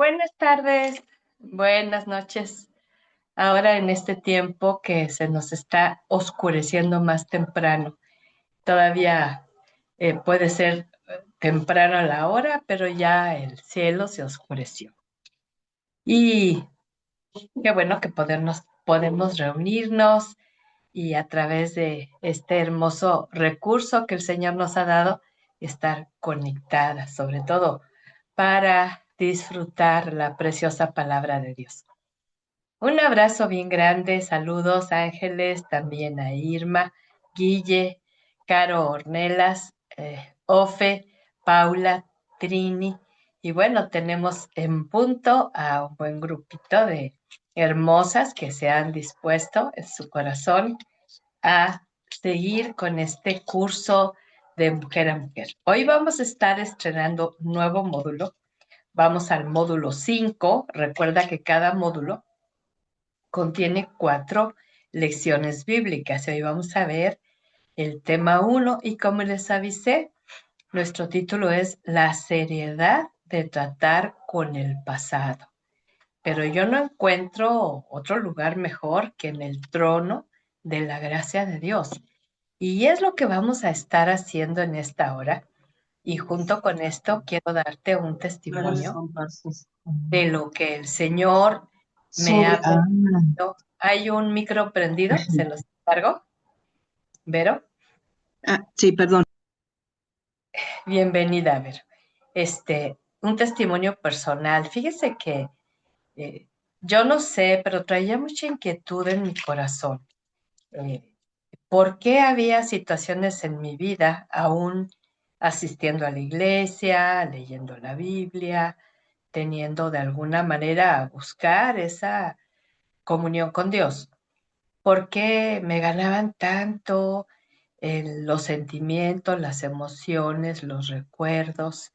Buenas tardes, buenas noches. Ahora en este tiempo que se nos está oscureciendo más temprano, todavía puede ser temprano a la hora, pero ya el cielo se oscureció. Y qué bueno que podemos reunirnos y a través de este hermoso recurso que el Señor nos ha dado, estar conectadas, sobre todo para disfrutar la preciosa palabra de Dios. Un abrazo bien grande, saludos Ángeles, también a Irma, Guille, Caro Ornelas, Ofe, Paula, Trini. Y bueno, tenemos en punto a un buen grupito de hermosas que se han dispuesto en su corazón a seguir con este curso de mujer a mujer. Hoy vamos a estar estrenando un nuevo módulo. Vamos al módulo 5. Recuerda que cada módulo contiene 4 lecciones bíblicas. Hoy vamos a ver el tema 1 y como les avisé, nuestro título es La seriedad de tratar con el pasado. Pero yo no encuentro otro lugar mejor que en el trono de la gracia de Dios. Y es lo que vamos a estar haciendo en esta hora. Y junto con esto quiero darte un testimonio de lo que el Señor me Sobre, ha permitido. Hay un micro prendido, se los encargo. Vero, sí, perdón. bienvenida, Vero. Un testimonio personal. Fíjese que eh, yo no sé, pero traía mucha inquietud en mi corazón. Eh, ¿Por qué había situaciones en mi vida, aún asistiendo a la iglesia, leyendo la Biblia, teniendo de alguna manera a buscar esa comunión con Dios? ¿Por qué me ganaban tanto los sentimientos, las emociones, los recuerdos?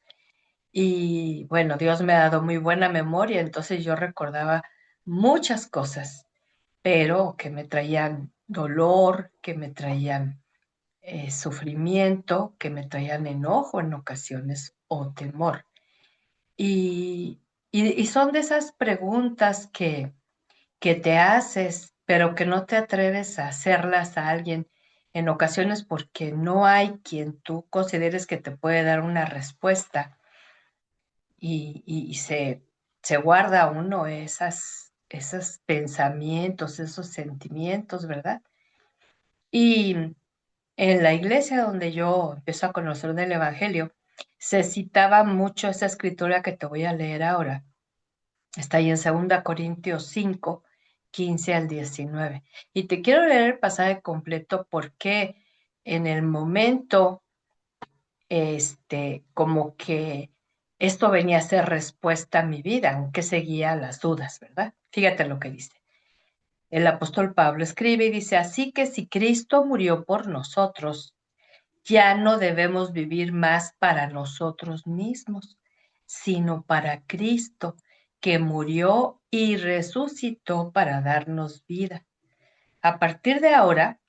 Y bueno, Dios me ha dado muy buena memoria, entonces yo recordaba muchas cosas, pero que me traían dolor, que me traían sufrimiento, que me traían enojo en ocasiones o temor. Y, y son de esas preguntas que te haces, pero que no te atreves a hacerlas a alguien en ocasiones porque no hay quien tú consideres que te puede dar una respuesta y se guarda uno esos pensamientos, esos sentimientos, ¿verdad? Y en la iglesia donde yo empiezo a conocer del Evangelio, se citaba mucho esa escritura que te voy a leer ahora. Está ahí en 2 Corintios 5, 15 al 19. Y te quiero leer el pasaje completo porque en el momento, como que esto venía a ser respuesta a mi vida, aunque seguía las dudas, ¿verdad? Fíjate lo que dice. El apóstol Pablo escribe y dice, así que si Cristo murió por nosotros, ya no debemos vivir más para nosotros mismos, sino para Cristo, que murió y resucitó para darnos vida. A partir de ahora,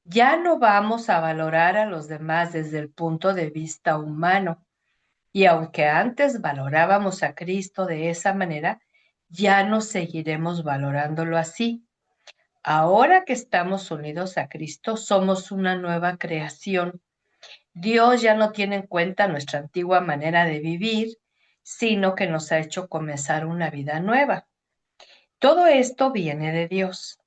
ya no vamos a valorar a los demás desde el punto de vista humano. Y aunque antes valorábamos a Cristo de esa manera, ya no seguiremos valorándolo así. Ahora que estamos unidos a Cristo, somos una nueva creación. Dios ya no tiene en cuenta nuestra antigua manera de vivir, sino que nos ha hecho comenzar una vida nueva. Todo esto viene de Dios.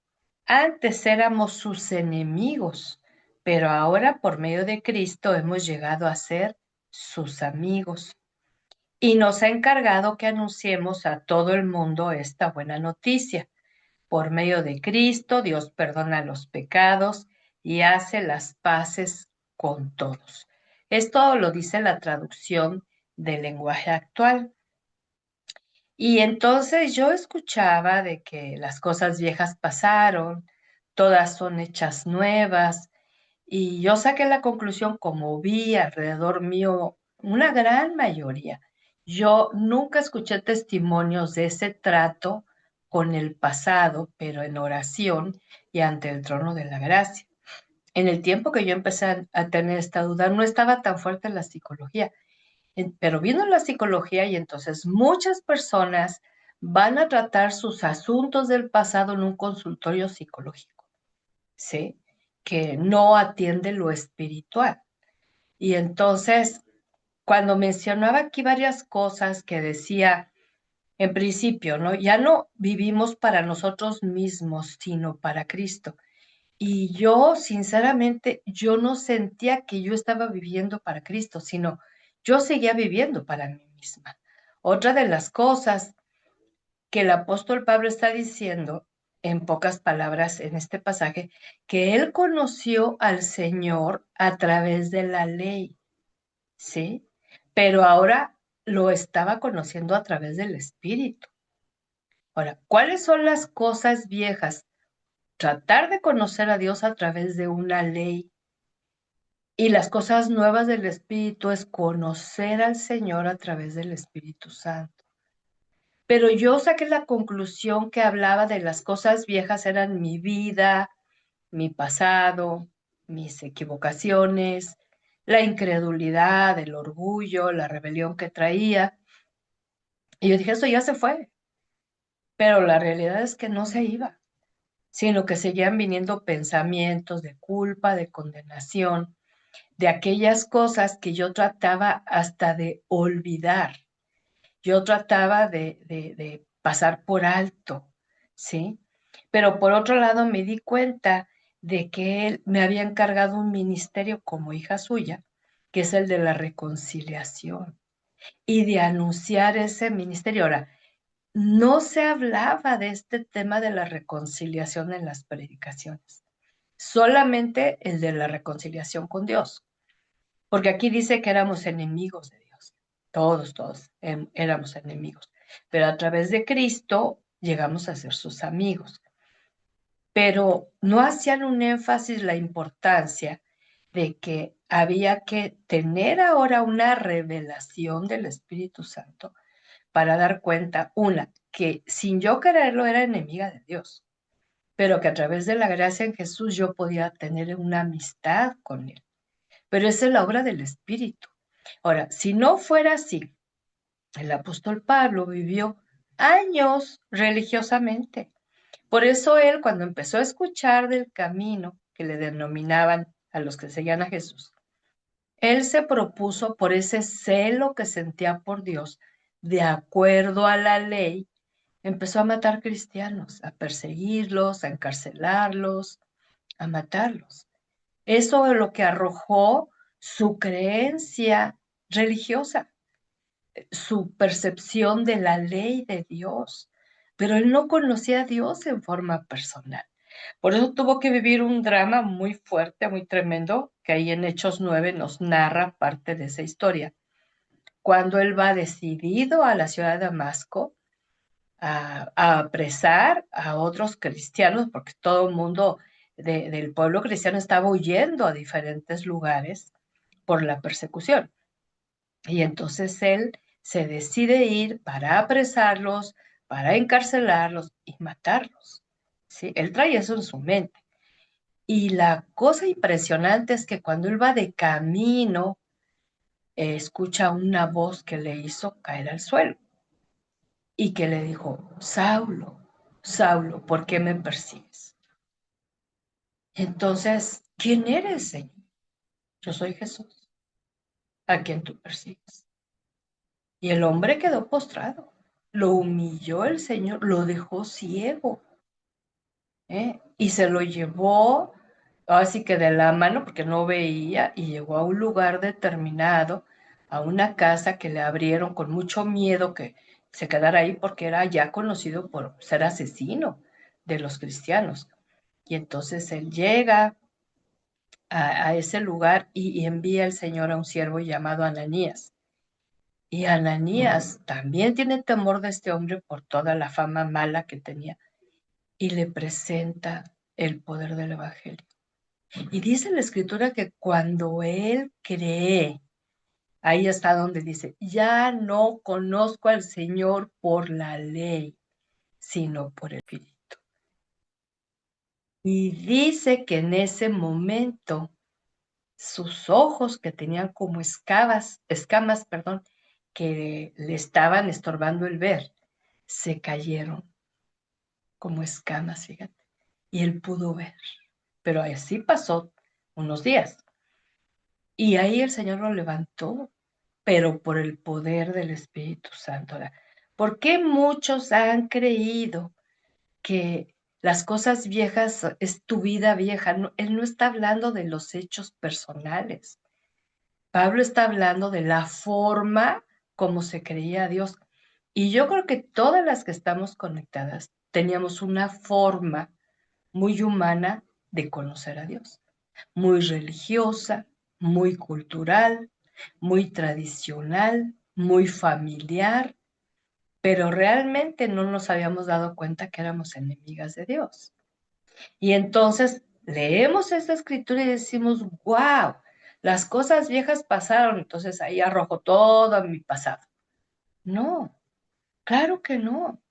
Antes éramos sus enemigos, pero ahora por medio de Cristo hemos llegado a ser sus amigos. Y nos ha encargado que anunciemos a todo el mundo esta buena noticia. Por medio de Cristo, Dios perdona los pecados y hace las paces con todos. Esto lo dice la traducción del lenguaje actual. Y entonces yo escuchaba de que las cosas viejas pasaron, todas son hechas nuevas, y yo saqué la conclusión, como vi alrededor mío una gran mayoría. Yo nunca escuché testimonios de ese trato con el pasado, pero en oración y ante el trono de la gracia. En el tiempo que yo empecé a tener esta duda, no estaba tan fuerte la psicología. Pero vino la psicología y entonces muchas personas van a tratar sus asuntos del pasado en un consultorio psicológico, ¿sí? Que no atiende lo espiritual. Y entonces, cuando mencionaba aquí varias cosas que decía en principio, ¿no? Ya no vivimos para nosotros mismos, sino para Cristo. Y yo, sinceramente, yo no sentía que yo estaba viviendo para Cristo, sino yo seguía viviendo para mí misma. Otra de las cosas que el apóstol Pablo está diciendo, en pocas palabras en este pasaje, que él conoció al Señor a través de la ley, ¿sí? Pero ahora lo estaba conociendo a través del Espíritu. Ahora, ¿cuáles son las cosas viejas? Tratar de conocer a Dios a través de una ley. Y las cosas nuevas del Espíritu es conocer al Señor a través del Espíritu Santo. Pero yo saqué la conclusión que hablaba de las cosas viejas eran mi vida, mi pasado, mis equivocaciones, la incredulidad, el orgullo, la rebelión que traía. Y yo dije, eso ya se fue. Pero la realidad es que no se iba, sino que seguían viniendo pensamientos de culpa, de condenación, de aquellas cosas que yo trataba hasta de olvidar. Yo trataba de pasar por alto, ¿sí? Pero por otro lado me di cuenta de que él me había encargado un ministerio como hija suya, que es el de la reconciliación, y de anunciar ese ministerio. Ahora, no se hablaba de este tema de la reconciliación en las predicaciones, solamente el de la reconciliación con Dios, porque aquí dice que éramos enemigos de Dios, todos éramos enemigos, pero a través de Cristo llegamos a ser sus amigos. Pero no hacían un énfasis la importancia de que había que tener ahora una revelación del Espíritu Santo para dar cuenta, una, que sin yo quererlo era enemiga de Dios, pero que a través de la gracia en Jesús yo podía tener una amistad con Él. Pero esa es la obra del Espíritu. Ahora, si no fuera así, el apóstol Pablo vivió años religiosamente. Por eso él, cuando empezó a escuchar del camino que le denominaban a los que seguían a Jesús, él se propuso por ese celo que sentía por Dios, de acuerdo a la ley, empezó a matar cristianos, a perseguirlos, a encarcelarlos, a matarlos. Eso es lo que arrojó su creencia religiosa, su percepción de la ley de Dios. Pero él no conocía a Dios en forma personal. Por eso tuvo que vivir un drama muy fuerte, muy tremendo, que ahí en Hechos 9 nos narra parte de esa historia. Cuando él va decidido a la ciudad de Damasco a apresar a otros cristianos, porque todo el mundo del pueblo cristiano estaba huyendo a diferentes lugares por la persecución. Y entonces él se decide ir para apresarlos, para encarcelarlos y matarlos. ¿Sí? Él trae eso en su mente. Y la cosa impresionante es que cuando él va de camino, escucha una voz que le hizo caer al suelo y que le dijo, Saulo, Saulo, ¿por qué me persigues? Entonces, ¿quién eres, Señor? Yo soy Jesús, a quien tú persigues. Y el hombre quedó postrado. Lo humilló el Señor, lo dejó ciego, ¿eh? Y se lo llevó, así que de la mano, porque no veía, y llegó a un lugar determinado, a una casa que le abrieron con mucho miedo que se quedara ahí porque era ya conocido por ser asesino de los cristianos. Y entonces él llega a ese lugar y envía el Señor a un siervo llamado Ananías. Y Ananías también tiene temor de este hombre por toda la fama mala que tenía y le presenta el poder del Evangelio. Y dice la Escritura que cuando él cree, ahí está donde dice, ya no conozco al Señor por la ley, sino por el Espíritu. Y dice que en ese momento sus ojos que tenían como escamas, perdón, que le estaban estorbando el ver, se cayeron como escamas, fíjate, y él pudo ver. Pero así pasó unos días. Y ahí el Señor lo levantó, pero por el poder del Espíritu Santo. ¿Por qué muchos han creído que las cosas viejas es tu vida vieja? No, él no está hablando de los hechos personales. Pablo está hablando de la forma como se creía a Dios. Y yo creo que todas las que estamos conectadas teníamos una forma muy humana de conocer a Dios, muy religiosa, muy cultural, muy tradicional, muy familiar, pero realmente no nos habíamos dado cuenta que éramos enemigas de Dios. Y entonces leemos esta escritura y decimos, wow, las cosas viejas pasaron, entonces ahí arrojo todo mi pasado. No, claro que no.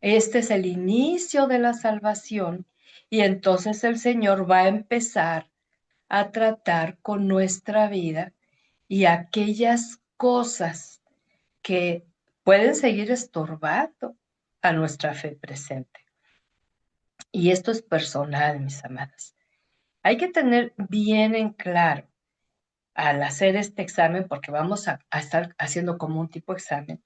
Este es el inicio de la salvación y entonces el Señor va a empezar a tratar con nuestra vida y aquellas cosas que pueden seguir estorbando a nuestra fe presente. Y esto es personal, mis amadas. Hay que tener bien en claro al hacer este examen, porque vamos a estar haciendo como un tipo de examen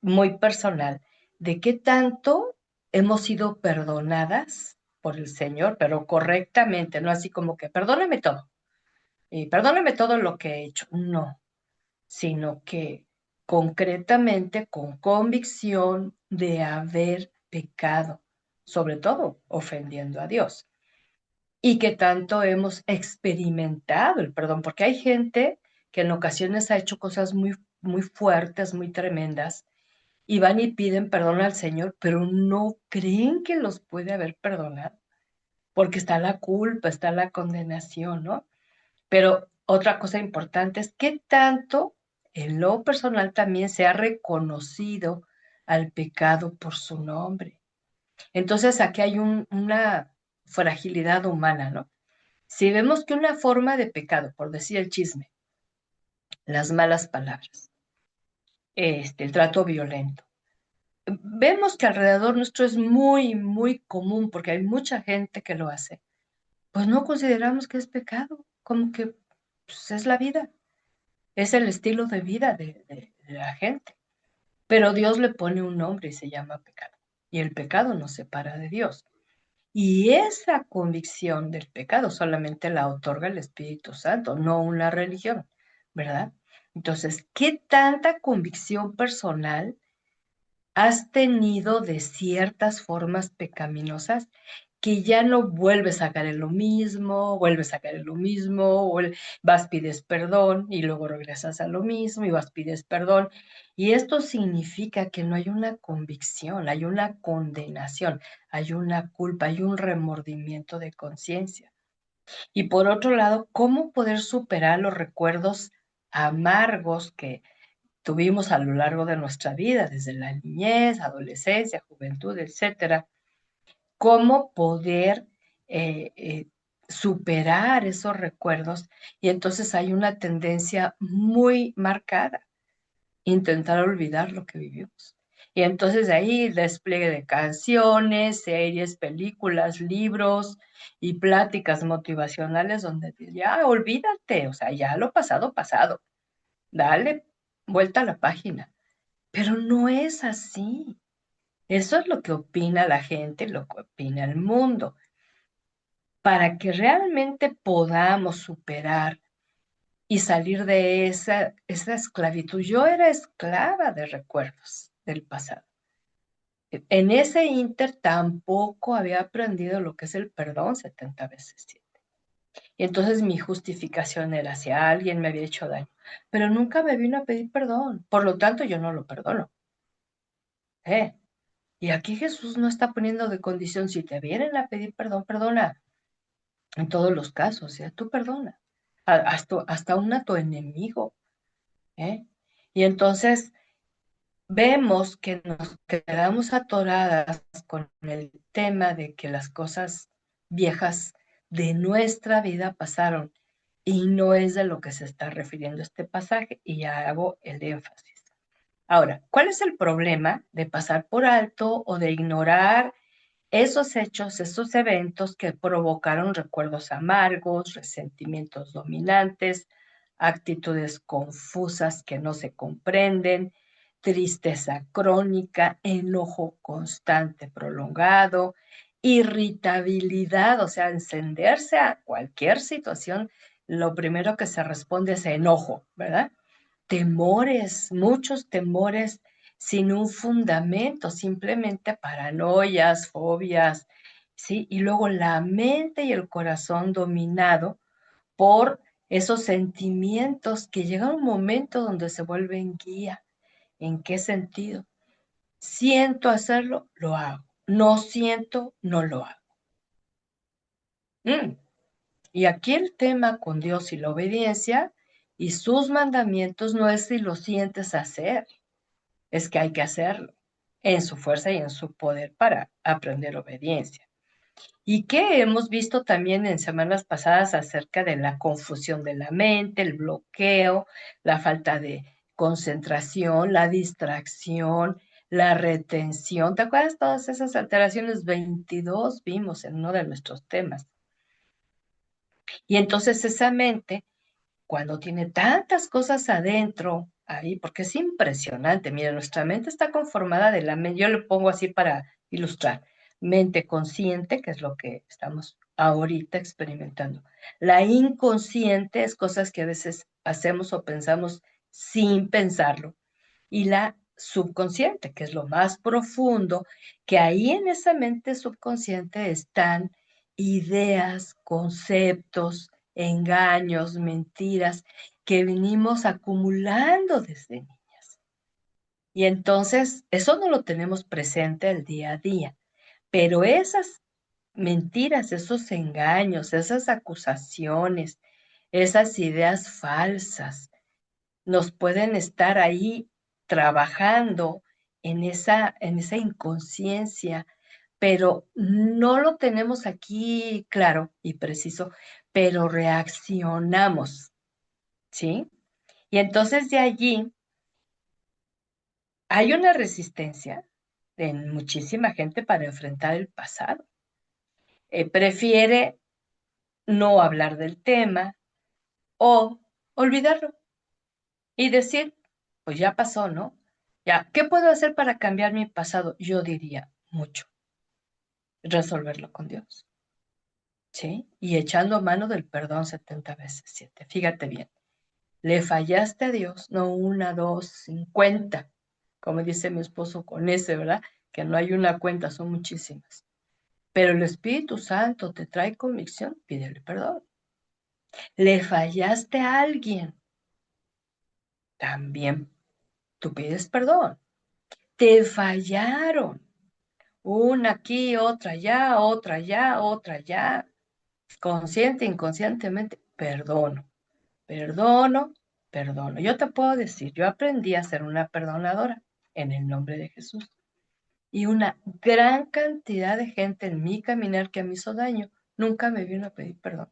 muy personal, de qué tanto hemos sido perdonadas por el Señor, pero correctamente, no así como que perdóneme todo, y perdóneme todo lo que he hecho, no, sino que concretamente con convicción de haber pecado, sobre todo ofendiendo a Dios. Y que tanto hemos experimentado el perdón, porque hay gente que en ocasiones ha hecho cosas muy, muy fuertes, muy tremendas, y van y piden perdón al Señor, pero no creen que los puede haber perdonado, porque está la culpa, está la condenación, ¿no? Pero otra cosa importante es que tanto en lo personal también se ha reconocido al pecado por su nombre. Entonces aquí hay una fragilidad humana, ¿no? Si vemos que una forma de pecado, por decir el chisme, las malas palabras, el trato violento, vemos que alrededor nuestro es muy, muy común porque hay mucha gente que lo hace, pues no consideramos que es pecado, como que pues, es la vida, es el estilo de vida de la gente. Pero Dios le pone un nombre y se llama pecado. Y el pecado nos separa de Dios. Y esa convicción del pecado solamente la otorga el Espíritu Santo, no una religión, ¿verdad? Entonces, ¿qué tanta convicción personal has tenido de ciertas formas pecaminosas que ya no vuelves a caer en lo mismo, vuelves a caer en lo mismo, vas, pides perdón y luego regresas a lo mismo y vas, pides perdón? Y esto significa que no hay una convicción, hay una condenación, hay una culpa, hay un remordimiento de conciencia. Y por otro lado, ¿cómo poder superar los recuerdos amargos que tuvimos a lo largo de nuestra vida, desde la niñez, adolescencia, juventud, etcétera? ¿Cómo poder eh, eh, superar esos recuerdos? Y entonces hay una tendencia muy marcada, intentar olvidar lo que vivimos. Y entonces de ahí el despliegue de canciones, series, películas, libros y pláticas motivacionales donde ya olvídate, o sea, ya lo pasado, pasado, dale vuelta a la página. Pero no es así. Eso es lo que opina la gente, lo que opina el mundo. Para que realmente podamos superar y salir de esa esclavitud. Yo era esclava de recuerdos del pasado. En ese inter tampoco había aprendido lo que es el perdón 70 veces 7. Y entonces mi justificación era si alguien me había hecho daño, pero nunca me vino a pedir perdón. Por lo tanto, yo no lo perdono. ¿Eh? Y aquí Jesús no está poniendo de condición, si te vienen a pedir perdón, perdona. En todos los casos, ¿eh? Tú perdona. Hasta a tu enemigo, ¿eh? Y entonces vemos que nos quedamos atoradas con el tema de que las cosas viejas de nuestra vida pasaron. y no es de lo que se está refiriendo este pasaje, y ya hago el énfasis. Ahora, ¿cuál es el problema de pasar por alto o de ignorar esos hechos, esos eventos que provocaron recuerdos amargos, resentimientos dominantes, actitudes confusas que no se comprenden, tristeza crónica, enojo constante prolongado, irritabilidad, o sea, encenderse a cualquier situación, lo primero que se responde es enojo, ¿verdad? Temores, muchos temores sin un fundamento, simplemente paranoias, fobias, ¿sí? Y luego la mente y el corazón dominado por esos sentimientos que llega un momento donde se vuelven guía. ¿En qué sentido? Siento hacerlo, lo hago. No siento, no lo hago. Mm. Y aquí el tema con Dios y la obediencia y sus mandamientos no es si lo sientes hacer, es que hay que hacerlo en su fuerza y en su poder para aprender obediencia. Y que hemos visto también en semanas pasadas acerca de la confusión de la mente, el bloqueo, la falta de concentración, la distracción, la retención. ¿Te acuerdas todas esas alteraciones? 22 vimos en uno de nuestros temas. Y entonces esa mente, cuando tiene tantas cosas adentro, ahí, porque es impresionante, mira, nuestra mente está conformada de la mente, yo lo pongo así para ilustrar, mente consciente, que es lo que estamos ahorita experimentando. La inconsciente es cosas que a veces hacemos o pensamos sin pensarlo. Y la subconsciente, que es lo más profundo, que ahí en esa mente subconsciente están ideas, conceptos, engaños, mentiras que venimos acumulando desde niñas. Y entonces eso no lo tenemos presente el día a día, pero esas mentiras, esos engaños, esas acusaciones, esas ideas falsas, nos pueden estar ahí trabajando en esa inconsciencia, pero no lo tenemos aquí claro y preciso, pero reaccionamos, ¿sí? Y entonces de allí hay una resistencia en muchísima gente para enfrentar el pasado. Prefiere no hablar del tema o olvidarlo y decir, pues ya pasó, ¿no? Ya, ¿qué puedo hacer para cambiar mi pasado? Yo diría mucho, resolverlo con Dios, ¿sí? Y echando mano del perdón 70 veces 7. Fíjate bien, le fallaste a Dios, no una, dos, 50, como dice mi esposo con ese, ¿verdad? Que no hay una cuenta, son muchísimas. Pero el Espíritu Santo te trae convicción, pídele perdón. Le fallaste a alguien, también tú pides perdón. Te fallaron. Una aquí, otra allá, otra allá, otra allá. Consciente, inconscientemente, perdono, perdono, perdono. Yo te puedo decir, yo aprendí a ser una perdonadora en el nombre de Jesús. Y una gran cantidad de gente en mi caminar que me hizo daño nunca me vino a pedir perdón.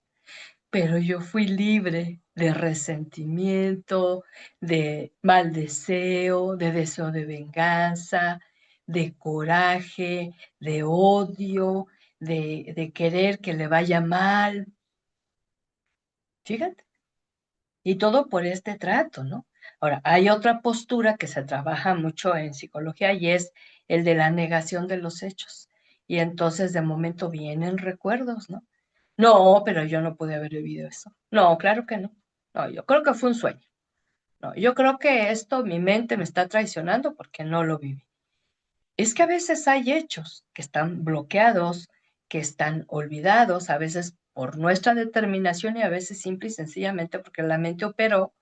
Pero yo fui libre de resentimiento, de mal deseo, de deseo de venganza, de coraje, de odio, de querer que le vaya mal. Fíjate. Y todo por este trato, ¿no? Ahora, hay otra postura que se trabaja mucho en psicología y es el de la negación de los hechos. Y entonces de momento vienen recuerdos, ¿no? No, pero yo no pude haber vivido eso. No, claro que no. No, yo creo que fue un sueño. No, yo creo que esto, mi mente me está traicionando porque no lo viví. Es que a veces hay hechos que están bloqueados, que están olvidados, a veces por nuestra determinación y a veces simple y sencillamente porque la mente operó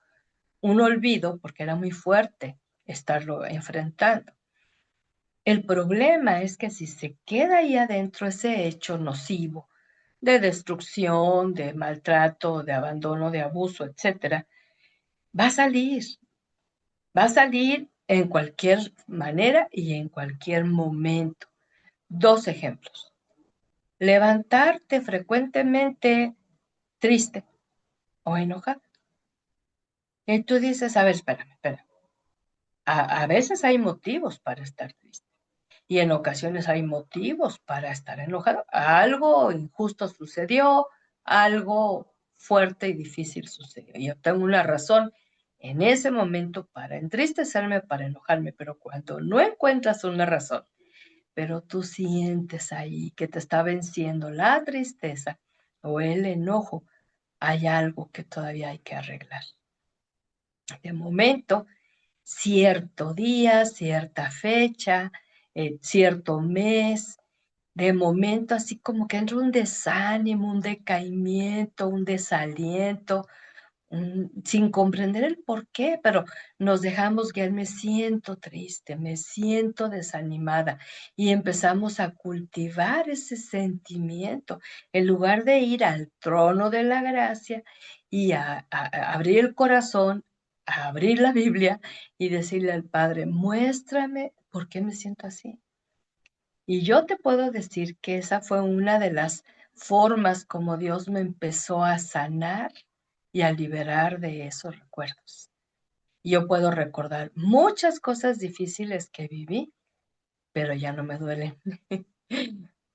un olvido porque era muy fuerte estarlo enfrentando. El problema es que si se queda ahí adentro ese hecho nocivo de destrucción, de maltrato, de abandono, de abuso, etcétera, va a salir, va a salir en cualquier manera y en cualquier momento. Dos ejemplos. Levantarte frecuentemente triste o enojada. Y tú dices, a ver, espérame, espérame. A veces hay motivos para estar triste y en ocasiones hay motivos para estar enojado. Algo injusto sucedió, algo fuerte y difícil sucedió. Y yo tengo una razón en ese momento para entristecerme, para enojarme, pero cuando no encuentras una razón, pero tú sientes ahí que te está venciendo la tristeza o el enojo, hay algo que todavía hay que arreglar. De momento, cierto día, cierta fecha, cierto mes, de momento así como que entra un desánimo, un decaimiento, un desaliento, sin comprender el por qué, pero nos dejamos guiar, me siento triste, me siento desanimada y empezamos a cultivar ese sentimiento en lugar de ir al trono de la gracia y a abrir el corazón, a abrir la Biblia y decirle al Padre, muéstrame por qué me siento así. Y yo te puedo decir que esa fue una de las formas como Dios me empezó a sanar y a liberar de esos recuerdos. Yo puedo recordar muchas cosas difíciles que viví, pero ya no me duelen.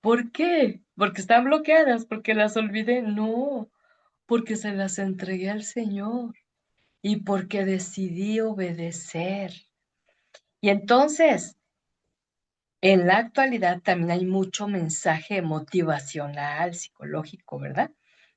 ¿Por qué? ¿Porque están bloqueadas? ¿Porque las olvidé? No, porque se las entregué al Señor y porque decidí obedecer. Y entonces, en la actualidad también hay mucho mensaje motivacional, psicológico, ¿verdad?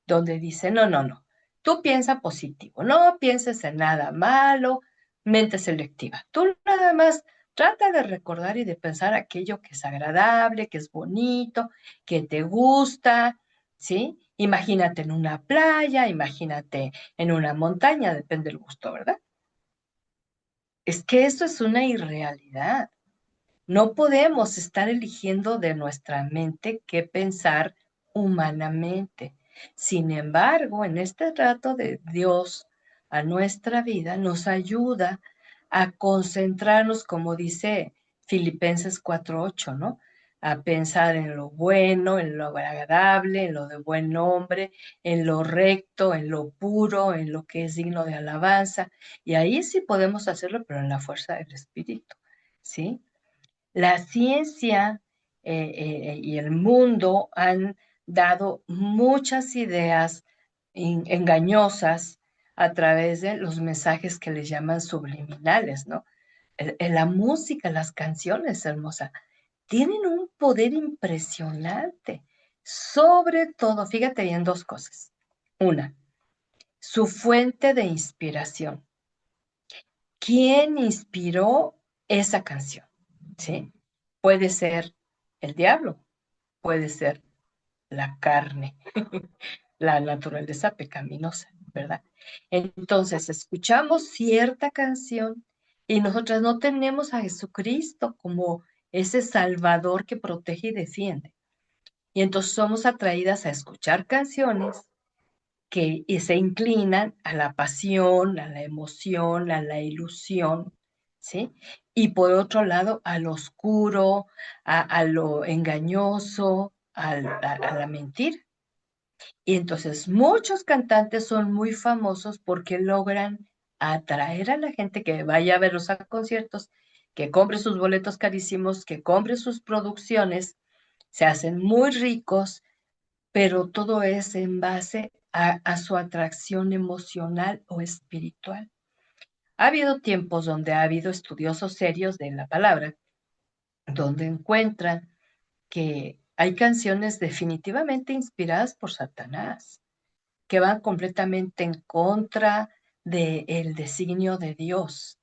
Donde dice, no, no, no, tú piensa positivo, no pienses en nada malo, mente selectiva. Tú nada más trata de recordar y de pensar aquello que es agradable, que es bonito, que te gusta, ¿sí? Imagínate en una playa, imagínate en una montaña, depende del gusto, ¿verdad? Es que eso es una irrealidad. No podemos estar eligiendo de nuestra mente qué pensar humanamente. Sin embargo, en este trato de Dios a nuestra vida nos ayuda a concentrarnos, como dice Filipenses 4:8, ¿no? A pensar en lo bueno, en lo agradable, en lo de buen nombre, en lo recto, en lo puro, en lo que es digno de alabanza. Y ahí sí podemos hacerlo, pero en la fuerza del Espíritu, ¿sí? La ciencia y el mundo han dado muchas ideas engañosas a través de los mensajes que les llaman subliminales, ¿no? La música, las canciones, hermosa, tienen un poder impresionante. Sobre todo, fíjate bien dos cosas. Una, su fuente de inspiración. ¿Quién inspiró esa canción? ¿Sí? Puede ser el diablo, puede ser la carne, la naturaleza pecaminosa, ¿verdad? Entonces, escuchamos cierta canción y nosotras no tenemos a Jesucristo como ese Salvador que protege y defiende. Y entonces somos atraídas a escuchar canciones que se inclinan a la pasión, a la emoción, a la ilusión, ¿sí? Y por otro lado, al oscuro, a lo engañoso, a la mentira. Y entonces muchos cantantes son muy famosos porque logran atraer a la gente que vaya a verlos a conciertos, que compre sus boletos carísimos, que compre sus producciones, se hacen muy ricos, pero todo es en base a su atracción emocional o espiritual. Ha habido tiempos donde ha habido estudiosos serios de la palabra, donde encuentran que hay canciones definitivamente inspiradas por Satanás, que van completamente en contra del designio de Dios.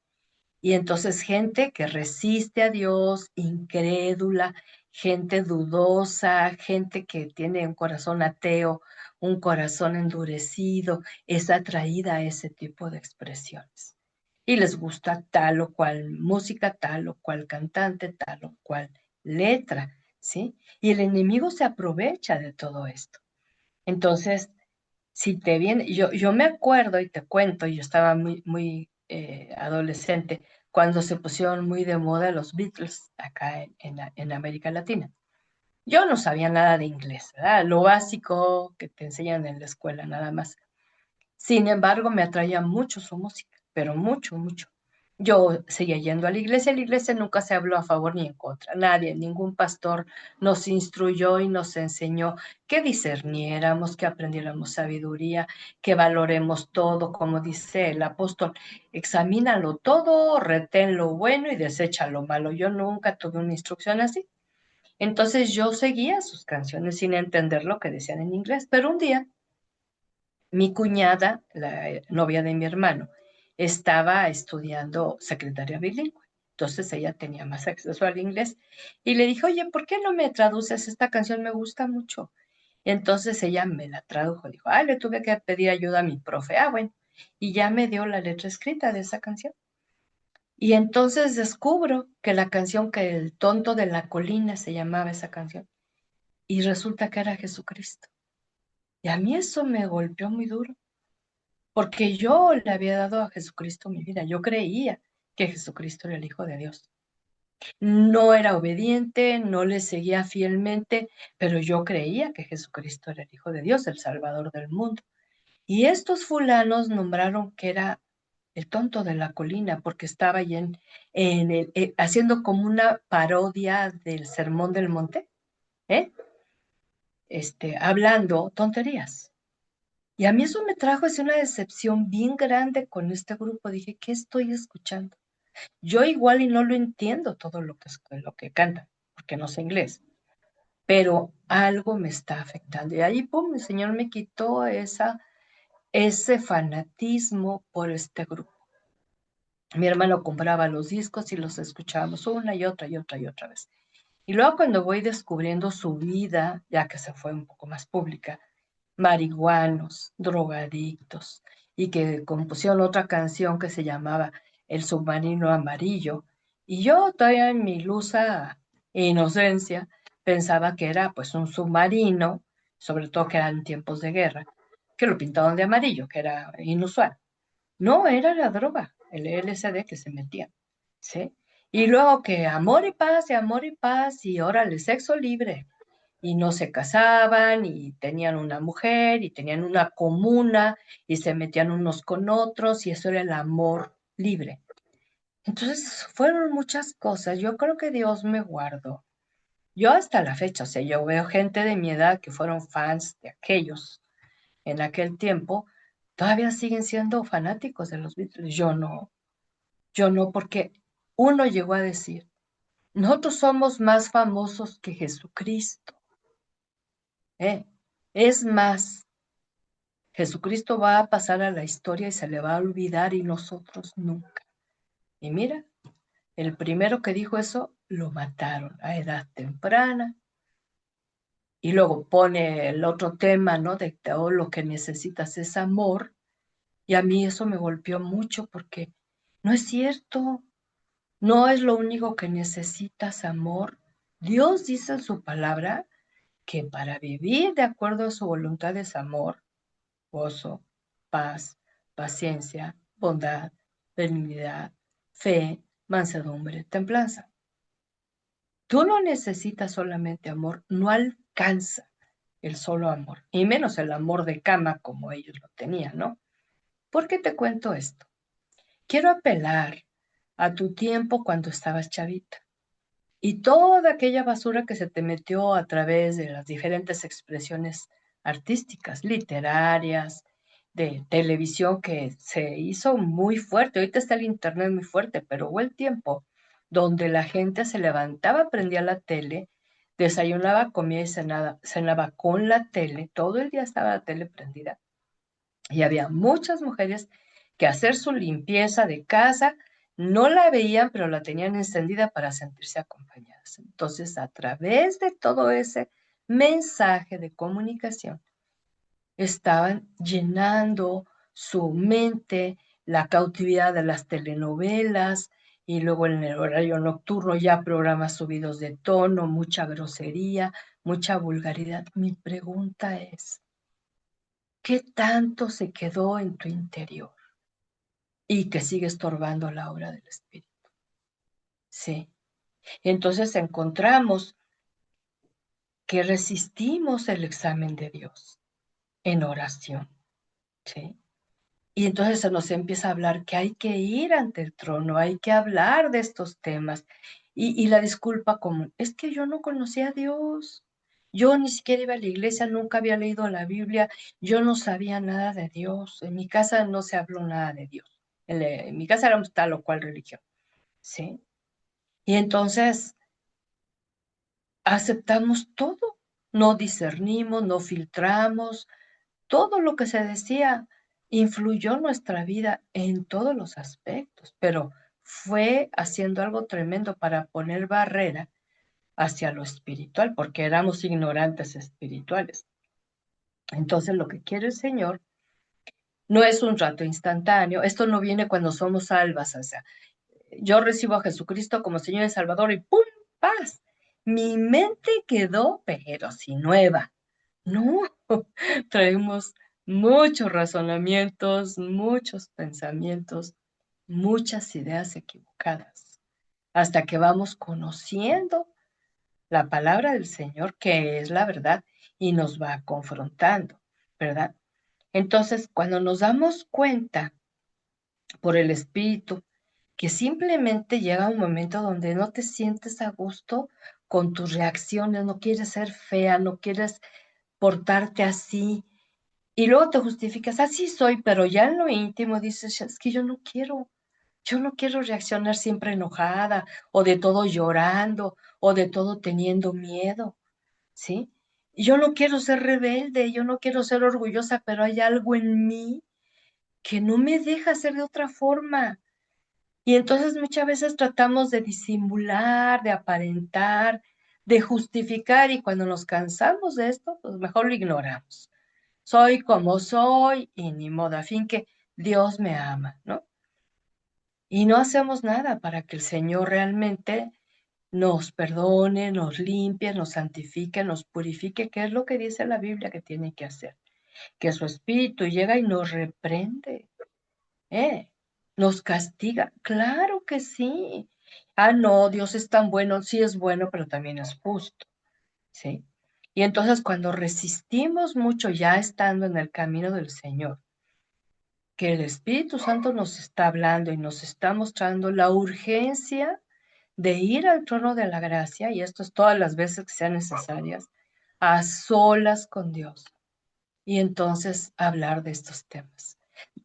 Y entonces gente que resiste a Dios, incrédula, gente dudosa, gente que tiene un corazón ateo, un corazón endurecido, es atraída a ese tipo de expresiones. Y les gusta tal o cual música, tal o cual cantante, tal o cual letra, ¿sí? Y el enemigo se aprovecha de todo esto. Entonces, si te viene, yo me acuerdo y te cuento, yo estaba muy adolescente cuando se pusieron muy de moda los Beatles acá en América Latina. Yo no sabía nada de inglés, ¿verdad? Lo básico que te enseñan en la escuela, nada más. Sin embargo, me atraía mucho su música, pero mucho, mucho. Yo seguía yendo a la iglesia nunca se habló a favor ni en contra, nadie, ningún pastor nos instruyó y nos enseñó que discerniéramos, que aprendiéramos sabiduría, que valoremos todo, como dice el apóstol, examínalo todo, retén lo bueno y desecha lo malo. Yo nunca tuve una instrucción así. Entonces yo seguía sus canciones sin entender lo que decían en inglés, pero un día mi cuñada, la novia de mi hermano, estaba estudiando secretaria bilingüe. Entonces ella tenía más acceso al inglés y le dijo, oye, ¿por qué no me traduces esta canción? Me gusta mucho. Y entonces ella me la tradujo. Dijo, le tuve que pedir ayuda a mi profe. Bueno. Y ya me dio la letra escrita de esa canción. Y entonces descubro que la canción, que el tonto de la colina se llamaba esa canción. Y resulta que era Jesucristo. Y a mí eso me golpeó muy duro porque yo le había dado a Jesucristo mi vida. Yo creía que Jesucristo era el Hijo de Dios. No era obediente, no le seguía fielmente, pero yo creía que Jesucristo era el Hijo de Dios, el Salvador del mundo. Y estos fulanos nombraron que era el tonto de la colina, porque estaba ahí haciendo como una parodia del Sermón del Monte, ¿eh? Hablando tonterías. Y a mí eso me trajo así una decepción bien grande con este grupo. Dije, ¿qué estoy escuchando? Yo igual y no lo entiendo todo lo que cantan, porque no sé inglés, pero algo me está afectando. Y ahí, pum, el Señor me quitó ese fanatismo por este grupo. Mi hermano compraba los discos y los escuchábamos una y otra y otra y otra vez. Y luego cuando voy descubriendo su vida, ya que se fue un poco más pública, marihuanos, drogadictos, y que compusieron otra canción que se llamaba El submarino amarillo. Y yo todavía en mi ilusa inocencia pensaba que era pues un submarino, sobre todo que eran tiempos de guerra, que lo pintaban de amarillo, que era inusual. No, era la droga, el LSD que se metía, ¿sí? Y luego que amor y paz, y órale, sexo libre, y no se casaban y tenían una mujer y tenían una comuna y se metían unos con otros y eso era el amor libre. Entonces fueron muchas cosas. Yo creo que Dios me guardó. Yo hasta la fecha, o sea, yo veo gente de mi edad que fueron fans de aquellos en aquel tiempo, todavía siguen siendo fanáticos de los Beatles. Yo no, porque uno llegó a decir, nosotros somos más famosos que Jesucristo. ¿Eh? Es más, Jesucristo va a pasar a la historia y se le va a olvidar y nosotros nunca. Y mira, el primero que dijo eso lo mataron a edad temprana. Y luego pone el otro tema, ¿no? De todo lo que necesitas es amor. Y a mí eso me golpeó mucho porque no es cierto, no es lo único que necesitas amor. Dios dice en su palabra que para vivir de acuerdo a su voluntad es amor, gozo, paz, paciencia, bondad, benignidad, fe, mansedumbre, templanza. Tú no necesitas solamente amor, no alcanza el solo amor, y menos el amor de cama como ellos lo tenían, ¿no? ¿Por qué te cuento esto? Quiero apelar a tu tiempo cuando estabas chavita y toda aquella basura que se te metió a través de las diferentes expresiones artísticas, literarias, de televisión que se hizo muy fuerte. Ahorita está el internet muy fuerte, pero hubo el tiempo donde la gente se levantaba, prendía la tele, desayunaba, comía y cenaba con la tele, todo el día estaba la tele prendida. Y había muchas mujeres que hacer su limpieza de casa no la veían, pero la tenían encendida para sentirse acompañadas. Entonces, a través de todo ese mensaje de comunicación, estaban llenando su mente, la cautividad de las telenovelas y luego en el horario nocturno ya programas subidos de tono, mucha grosería, mucha vulgaridad. Mi pregunta es, ¿qué tanto se quedó en tu interior y que sigue estorbando la obra del Espíritu? Sí. Entonces encontramos que resistimos el examen de Dios en oración. ¿Sí? Y entonces se nos empieza a hablar que hay que ir ante el trono, hay que hablar de estos temas. Y la disculpa común, es que yo no conocía a Dios. Yo ni siquiera iba a la iglesia, nunca había leído la Biblia, yo no sabía nada de Dios. En mi casa no se habló nada de Dios. En mi casa éramos tal o cual religión, ¿sí? Y entonces aceptamos todo, no discernimos, no filtramos, todo lo que se decía influyó nuestra vida en todos los aspectos, pero fue haciendo algo tremendo para poner barrera hacia lo espiritual, porque éramos ignorantes espirituales. Entonces, lo que quiere el Señor no es un rato instantáneo, esto no viene cuando somos salvas, o sea, yo recibo a Jesucristo como Señor y Salvador y ¡pum! Paz. Mi mente quedó, pero si nueva. No, traemos muchos razonamientos, muchos pensamientos, muchas ideas equivocadas, hasta que vamos conociendo la palabra del Señor, que es la verdad, y nos va confrontando, ¿verdad? Entonces, cuando nos damos cuenta por el Espíritu, que simplemente llega un momento donde no te sientes a gusto con tus reacciones, no quieres ser fea, no quieres portarte así, y luego te justificas, así soy, pero ya en lo íntimo dices, es que yo no quiero reaccionar siempre enojada, o de todo llorando, o de todo teniendo miedo, ¿sí? Yo no quiero ser rebelde, yo no quiero ser orgullosa, pero hay algo en mí que no me deja ser de otra forma. Y entonces muchas veces tratamos de disimular, de aparentar, de justificar, y cuando nos cansamos de esto, pues mejor lo ignoramos. Soy como soy y ni modo, a fin que Dios me ama, ¿no? Y no hacemos nada para que el Señor realmente nos perdone, nos limpie, nos santifique, nos purifique, que es lo que dice la Biblia que tiene que hacer. Que su Espíritu llega y nos reprende, ¿eh? Nos castiga. Claro que sí. Ah, no, Dios es tan bueno, sí es bueno, pero también es justo, ¿sí? Y entonces cuando resistimos mucho ya estando en el camino del Señor, que el Espíritu Santo nos está hablando y nos está mostrando la urgencia de ir al trono de la gracia, y esto es todas las veces que sean necesarias, a solas con Dios, y entonces hablar de estos temas.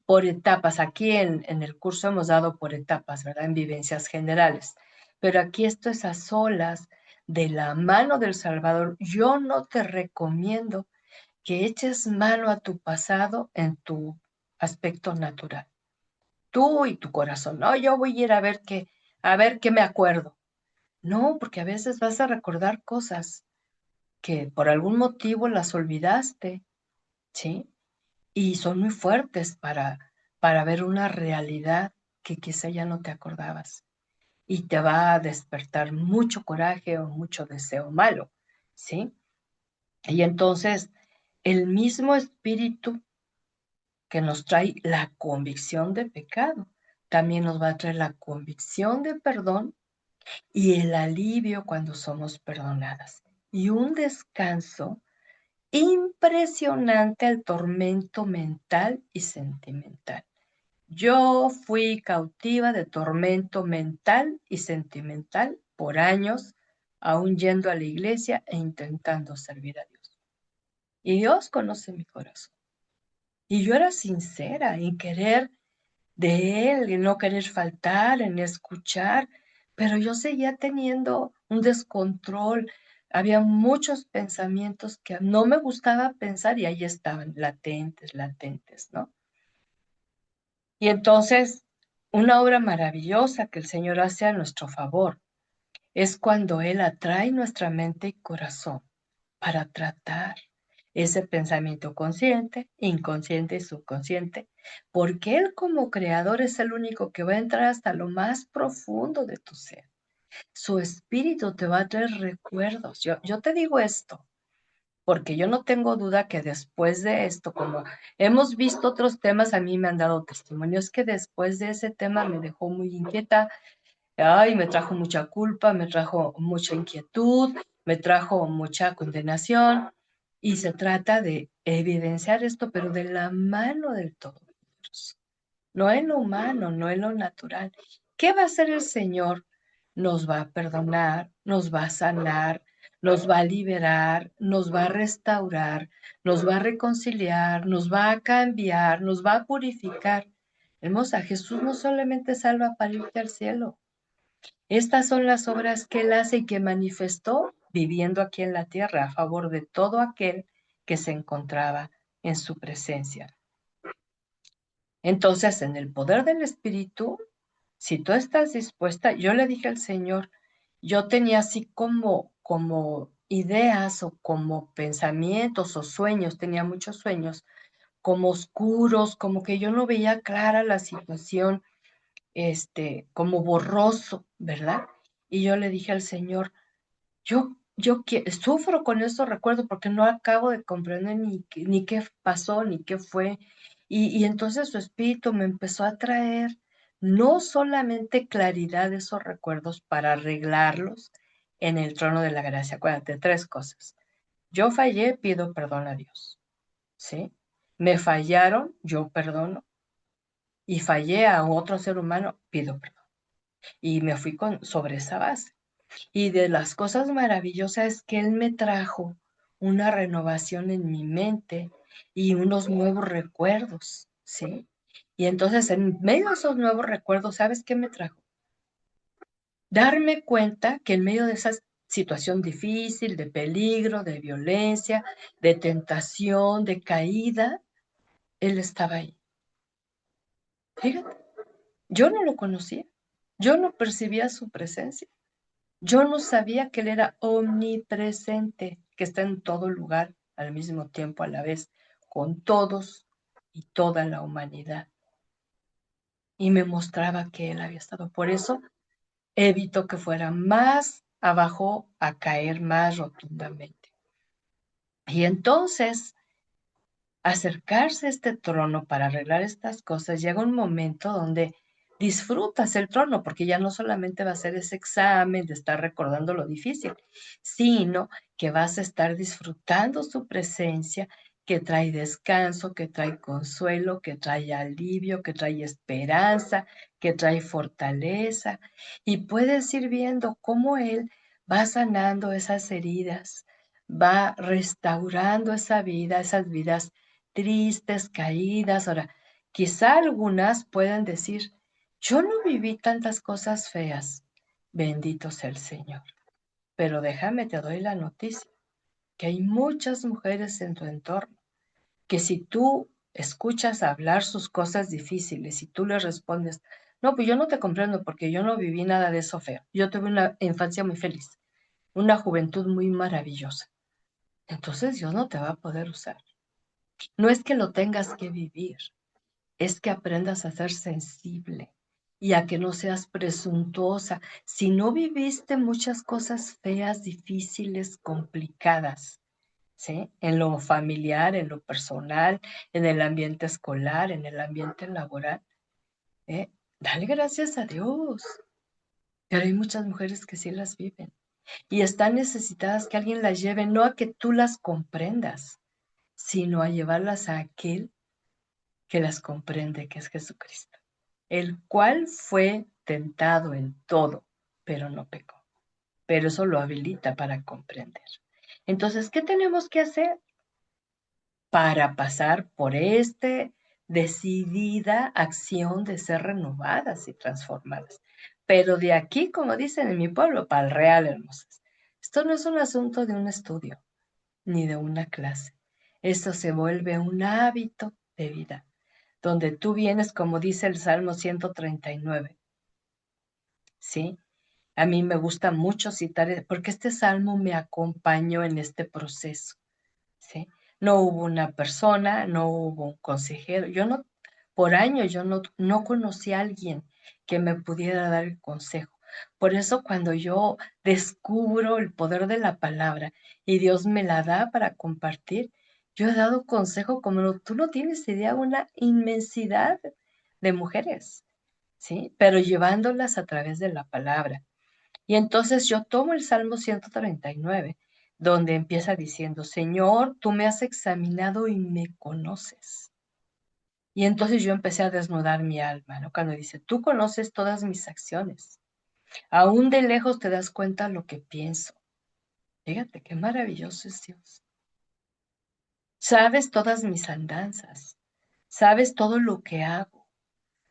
Por etapas, aquí en el curso hemos dado por etapas, ¿verdad? En vivencias generales, pero aquí esto es a solas, de la mano del Salvador. Yo no te recomiendo que eches mano a tu pasado en tu aspecto natural. Tú y tu corazón. No, yo voy a ir a ver qué me acuerdo. No, porque a veces vas a recordar cosas que por algún motivo las olvidaste, ¿sí? Y son muy fuertes para ver una realidad que quizá ya no te acordabas. Y te va a despertar mucho coraje o mucho deseo malo, ¿sí? Y entonces el mismo espíritu que nos trae la convicción de pecado, también nos va a traer la convicción de perdón y el alivio cuando somos perdonadas. Y un descanso impresionante al tormento mental y sentimental. Yo fui cautiva de tormento mental y sentimental por años, aún yendo a la iglesia e intentando servir a Dios. Y Dios conoce mi corazón. Y yo era sincera en querer de Él, en no querer faltar, en escuchar, pero yo seguía teniendo un descontrol. Había muchos pensamientos que no me gustaba pensar y ahí estaban, latentes, latentes, ¿no? Y entonces, una obra maravillosa que el Señor hace a nuestro favor es cuando Él atrae nuestra mente y corazón para tratar ese pensamiento consciente, inconsciente y subconsciente, porque Él como creador es el único que va a entrar hasta lo más profundo de tu ser. Su espíritu te va a traer recuerdos. Yo te digo esto, porque yo no tengo duda que después de esto, como hemos visto otros temas, a mí me han dado testimonios que después de ese tema me dejó muy inquieta. Ay, me trajo mucha culpa, me trajo mucha inquietud, me trajo mucha condenación, y se trata de evidenciar esto, pero de la mano del Todopoderoso. no en lo humano, no en lo natural. ¿Qué va a hacer el Señor? Nos va a perdonar, nos va a sanar, nos va a liberar, nos va a restaurar, nos va a reconciliar, nos va a cambiar, nos va a purificar. Hermosa, Jesús no solamente salva para irte al cielo. Estas son las obras que Él hace y que manifestó viviendo aquí en la tierra a favor de todo aquel que se encontraba en su presencia. Entonces, en el poder del Espíritu, si tú estás dispuesta, yo le dije al Señor, yo tenía así como ideas o como pensamientos o sueños, tenía muchos sueños, como oscuros, como que yo no veía clara la situación, como borroso, ¿verdad? Y yo le dije al Señor, yo sufro con esos recuerdos porque no acabo de comprender ni qué pasó, ni qué fue. Y entonces su espíritu me empezó a traer no solamente claridad de esos recuerdos para arreglarlos en el trono de la gracia. Acuérdate, tres cosas. Yo fallé, pido perdón a Dios, ¿sí? Me fallaron, yo perdono. Y fallé a otro ser humano, pido perdón. Y me fui sobre esa base. Y de las cosas maravillosas es que Él me trajo una renovación en mi mente y unos nuevos recuerdos, ¿sí? Y entonces en medio de esos nuevos recuerdos, ¿sabes qué me trajo? Darme cuenta que en medio de esa situación difícil, de peligro, de violencia, de tentación, de caída, Él estaba ahí. Fíjate, yo no lo conocía, yo no percibía su presencia. Yo no sabía que Él era omnipresente, que está en todo lugar al mismo tiempo, a la vez, con todos y toda la humanidad. Y me mostraba que Él había estado. Por eso evitó que fuera más abajo a caer más rotundamente. Y entonces, acercarse a este trono para arreglar estas cosas, llega un momento donde disfrutas el trono, porque ya no solamente va a ser ese examen de estar recordando lo difícil, sino que vas a estar disfrutando su presencia, que trae descanso, que trae consuelo, que trae alivio, que trae esperanza, que trae fortaleza, y puedes ir viendo cómo Él va sanando esas heridas, va restaurando esa vida, esas vidas tristes, caídas. Ahora, quizá algunas puedan decir, yo no viví tantas cosas feas, bendito sea el Señor. Pero déjame, te doy la noticia, que hay muchas mujeres en tu entorno, que si tú escuchas hablar sus cosas difíciles y tú les respondes, no, pues yo no te comprendo porque yo no viví nada de eso feo. Yo tuve una infancia muy feliz, una juventud muy maravillosa. Entonces Dios no te va a poder usar. No es que lo tengas que vivir, es que aprendas a ser sensible y a que no seas presuntuosa. Si no viviste muchas cosas feas, difíciles, complicadas, ¿sí? En lo familiar, en lo personal, en el ambiente escolar, en el ambiente laboral, ¿eh? Dale gracias a Dios. Pero hay muchas mujeres que sí las viven y están necesitadas que alguien las lleve, no a que tú las comprendas, sino a llevarlas a aquel que las comprende, que es Jesucristo, el cual fue tentado en todo, pero no pecó. Pero eso lo habilita para comprender. Entonces, ¿qué tenemos que hacer para pasar por decidida acción de ser renovadas y transformadas? Pero de aquí, como dicen en mi pueblo, para el real, hermosas. Esto no es un asunto de un estudio, ni de una clase. Esto se vuelve un hábito de vida donde tú vienes, como dice el Salmo 139, ¿sí? A mí me gusta mucho citar, porque este salmo me acompañó en este proceso, ¿sí? No hubo una persona, no hubo un consejero, por años yo no conocí a alguien que me pudiera dar el consejo. Por eso cuando yo descubro el poder de la palabra y Dios me la da para compartir, yo he dado consejo como tú no tienes idea, una inmensidad de mujeres, ¿sí? Pero llevándolas a través de la palabra. Y entonces yo tomo el Salmo 139, donde empieza diciendo, Señor, tú me has examinado y me conoces. Y entonces yo empecé a desnudar mi alma, ¿no? Cuando dice, tú conoces todas mis acciones, aún de lejos te das cuenta lo que pienso. Fíjate qué maravilloso es Dios. Sabes todas mis andanzas, sabes todo lo que hago.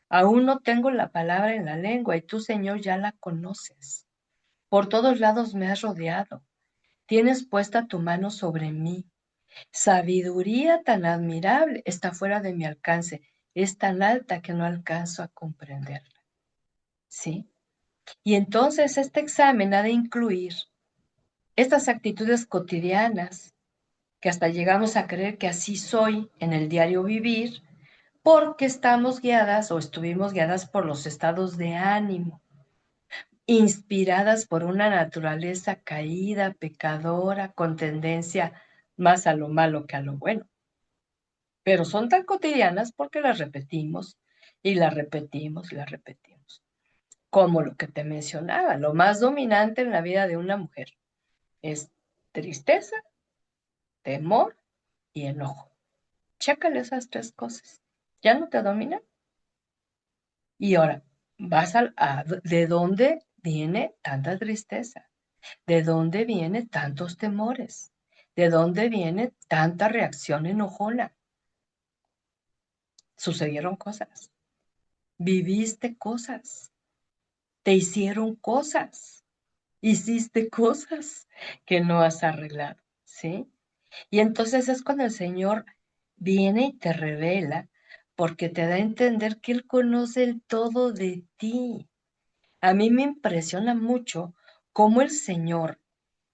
Aún no tengo la palabra en la lengua y tú, Señor, ya la conoces. Por todos lados me has rodeado. Tienes puesta tu mano sobre mí. Sabiduría tan admirable está fuera de mi alcance. Es tan alta que no alcanzo a comprenderla. ¿Sí? Y entonces este examen ha de incluir estas actitudes cotidianas que hasta llegamos a creer que así soy en el diario vivir, porque estamos guiadas o estuvimos guiadas por los estados de ánimo, inspiradas por una naturaleza caída, pecadora, con tendencia más a lo malo que a lo bueno. Pero son tan cotidianas porque las repetimos y las repetimos y las repetimos. Como lo que te mencionaba, lo más dominante en la vida de una mujer es tristeza, temor y enojo. Chécale esas tres cosas. ¿Ya no te dominan? Y ahora, ¿de dónde viene tanta tristeza? ¿De dónde vienen tantos temores? ¿De dónde viene tanta reacción enojona? Sucedieron cosas, viviste cosas, te hicieron cosas, hiciste cosas que no has arreglado, ¿sí? Y entonces es cuando el Señor viene y te revela, porque te da a entender que Él conoce el todo de ti. A mí me impresiona mucho cómo el Señor,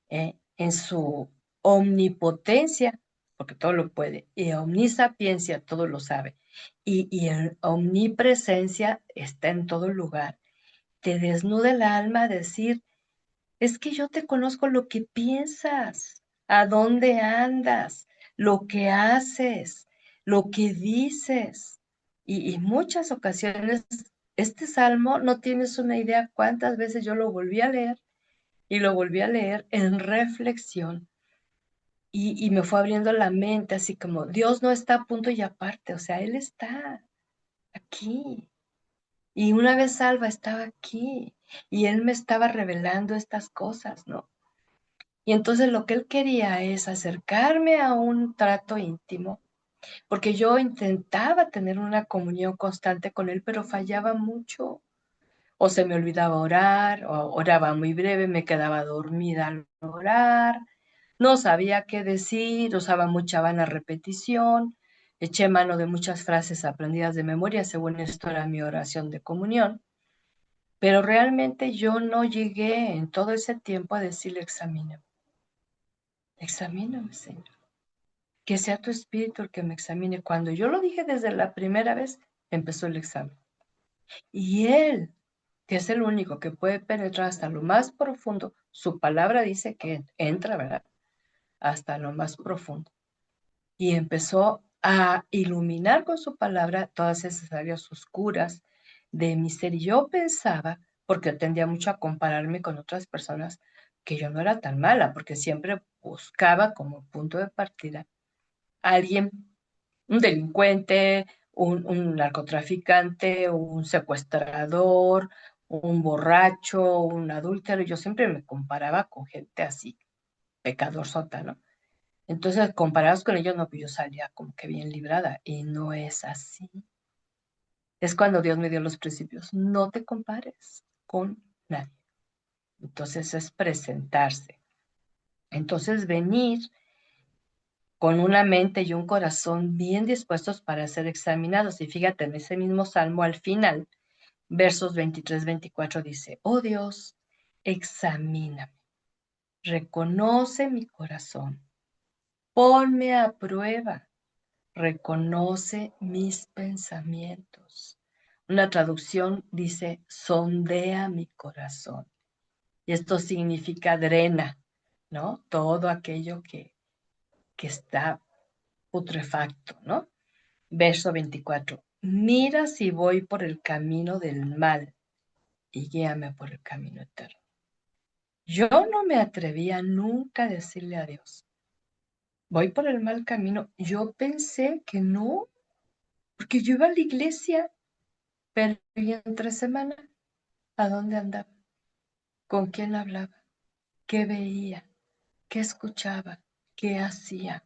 en su omnipotencia, porque todo lo puede, y omnisapiencia, todo lo sabe, y en omnipresencia está en todo lugar, te desnuda el alma a decir, es que yo te conozco lo que piensas, a dónde andas, lo que haces, lo que dices. Y muchas ocasiones, este salmo no tienes una idea cuántas veces yo lo volví a leer y lo volví a leer en reflexión. Y me fue abriendo la mente, así como Dios no está a punto y aparte, o sea, Él está aquí. Y una vez salva estaba aquí y Él me estaba revelando estas cosas, ¿no? Y entonces lo que él quería es acercarme a un trato íntimo, porque yo intentaba tener una comunión constante con él, pero fallaba mucho. O se me olvidaba orar, o oraba muy breve, me quedaba dormida al orar, no sabía qué decir, usaba mucha vana repetición, eché mano de muchas frases aprendidas de memoria, según esto era mi oración de comunión, pero realmente yo no llegué en todo ese tiempo a decirle, examíname, Señor. Que sea tu espíritu el que me examine. Cuando yo lo dije desde la primera vez, empezó el examen. Y Él, que es el único que puede penetrar hasta lo más profundo, su palabra dice que entra, ¿verdad? Hasta lo más profundo. Y empezó a iluminar con su palabra todas esas áreas oscuras de mi ser. Y yo pensaba, porque tendía mucho a compararme con otras personas, que yo no era tan mala, porque siempre buscaba como punto de partida a alguien, un delincuente, un narcotraficante, un secuestrador, un borracho, un adúltero. Yo siempre me comparaba con gente así, pecador sótano. Entonces, comparados con ellos, no, pues yo salía como que bien librada. Y no es así. Es cuando Dios me dio los principios. No te compares con nadie. Entonces es presentarse. Entonces venir con una mente y un corazón bien dispuestos para ser examinados. Y fíjate, en ese mismo salmo al final, versos 23-24 dice, oh Dios, examíname, reconoce mi corazón, ponme a prueba, reconoce mis pensamientos. Una traducción dice, sondea mi corazón. Y esto significa drena, ¿no? Todo aquello que está putrefacto, ¿no? Verso 24. Mira si voy por el camino del mal y guíame por el camino eterno. Yo no me atrevía nunca a decirle a Dios, voy por el mal camino. Yo pensé que no. porque yo iba a la iglesia, pero ¿y entre semana? ¿A dónde andaba? ¿Con quién hablaba? ¿Qué veía? ¿Qué escuchaba? ¿Qué hacía?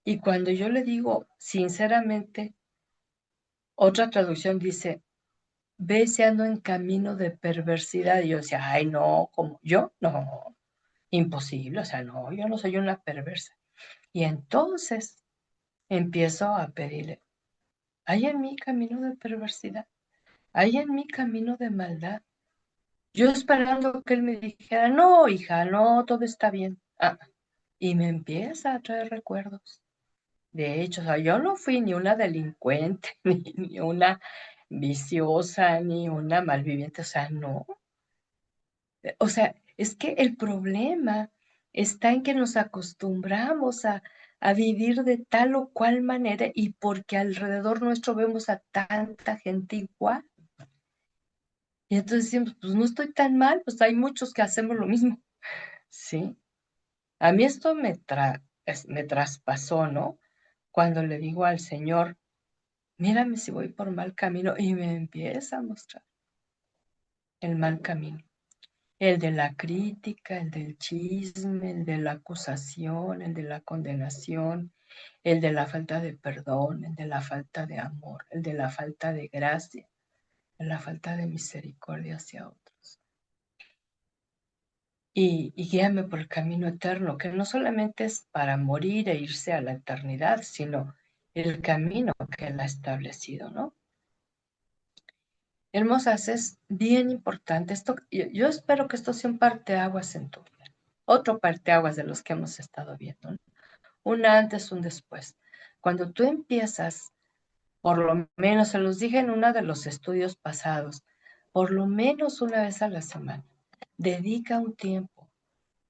Y cuando yo le digo, sinceramente, otra traducción dice, ve si ando en camino de perversidad. Y yo decía, ay, no, como yo, no, imposible, o sea, no, yo no soy una perversa. Y entonces empiezo a pedirle, ¿hay en mí camino de perversidad? ¿Hay en mí camino de maldad? Yo esperando que él me dijera, no, hija, no, todo está bien. Ah, y me empieza a traer recuerdos. De hecho, o sea, yo no fui ni una delincuente, ni una viciosa, ni una malviviente, o sea, no. O sea, es que el problema está en que nos acostumbramos a vivir de tal o cual manera y porque alrededor nuestro vemos a tanta gente igual. Y entonces decimos, pues no estoy tan mal, pues hay muchos que hacemos lo mismo, ¿sí? A mí esto me traspasó, ¿no? Cuando le digo al Señor, mírame si voy por mal camino y me empieza a mostrar el mal camino. El de la crítica, el del chisme, el de la acusación, el de la condenación, el de la falta de perdón, el de la falta de amor, el de la falta de gracia, el de la falta de misericordia hacia otros. Y guíame por el camino eterno, que no solamente es para morir e irse a la eternidad, sino el camino que Él ha establecido, ¿no? Hermosas, es bien importante. Yo espero que esto sea un parteaguas en tu vida. Otro parteaguas de los que hemos estado viendo, ¿no? Un antes, un después. Cuando tú empiezas, por lo menos, se los dije en uno de los estudios pasados, por lo menos una vez a la semana, dedica un tiempo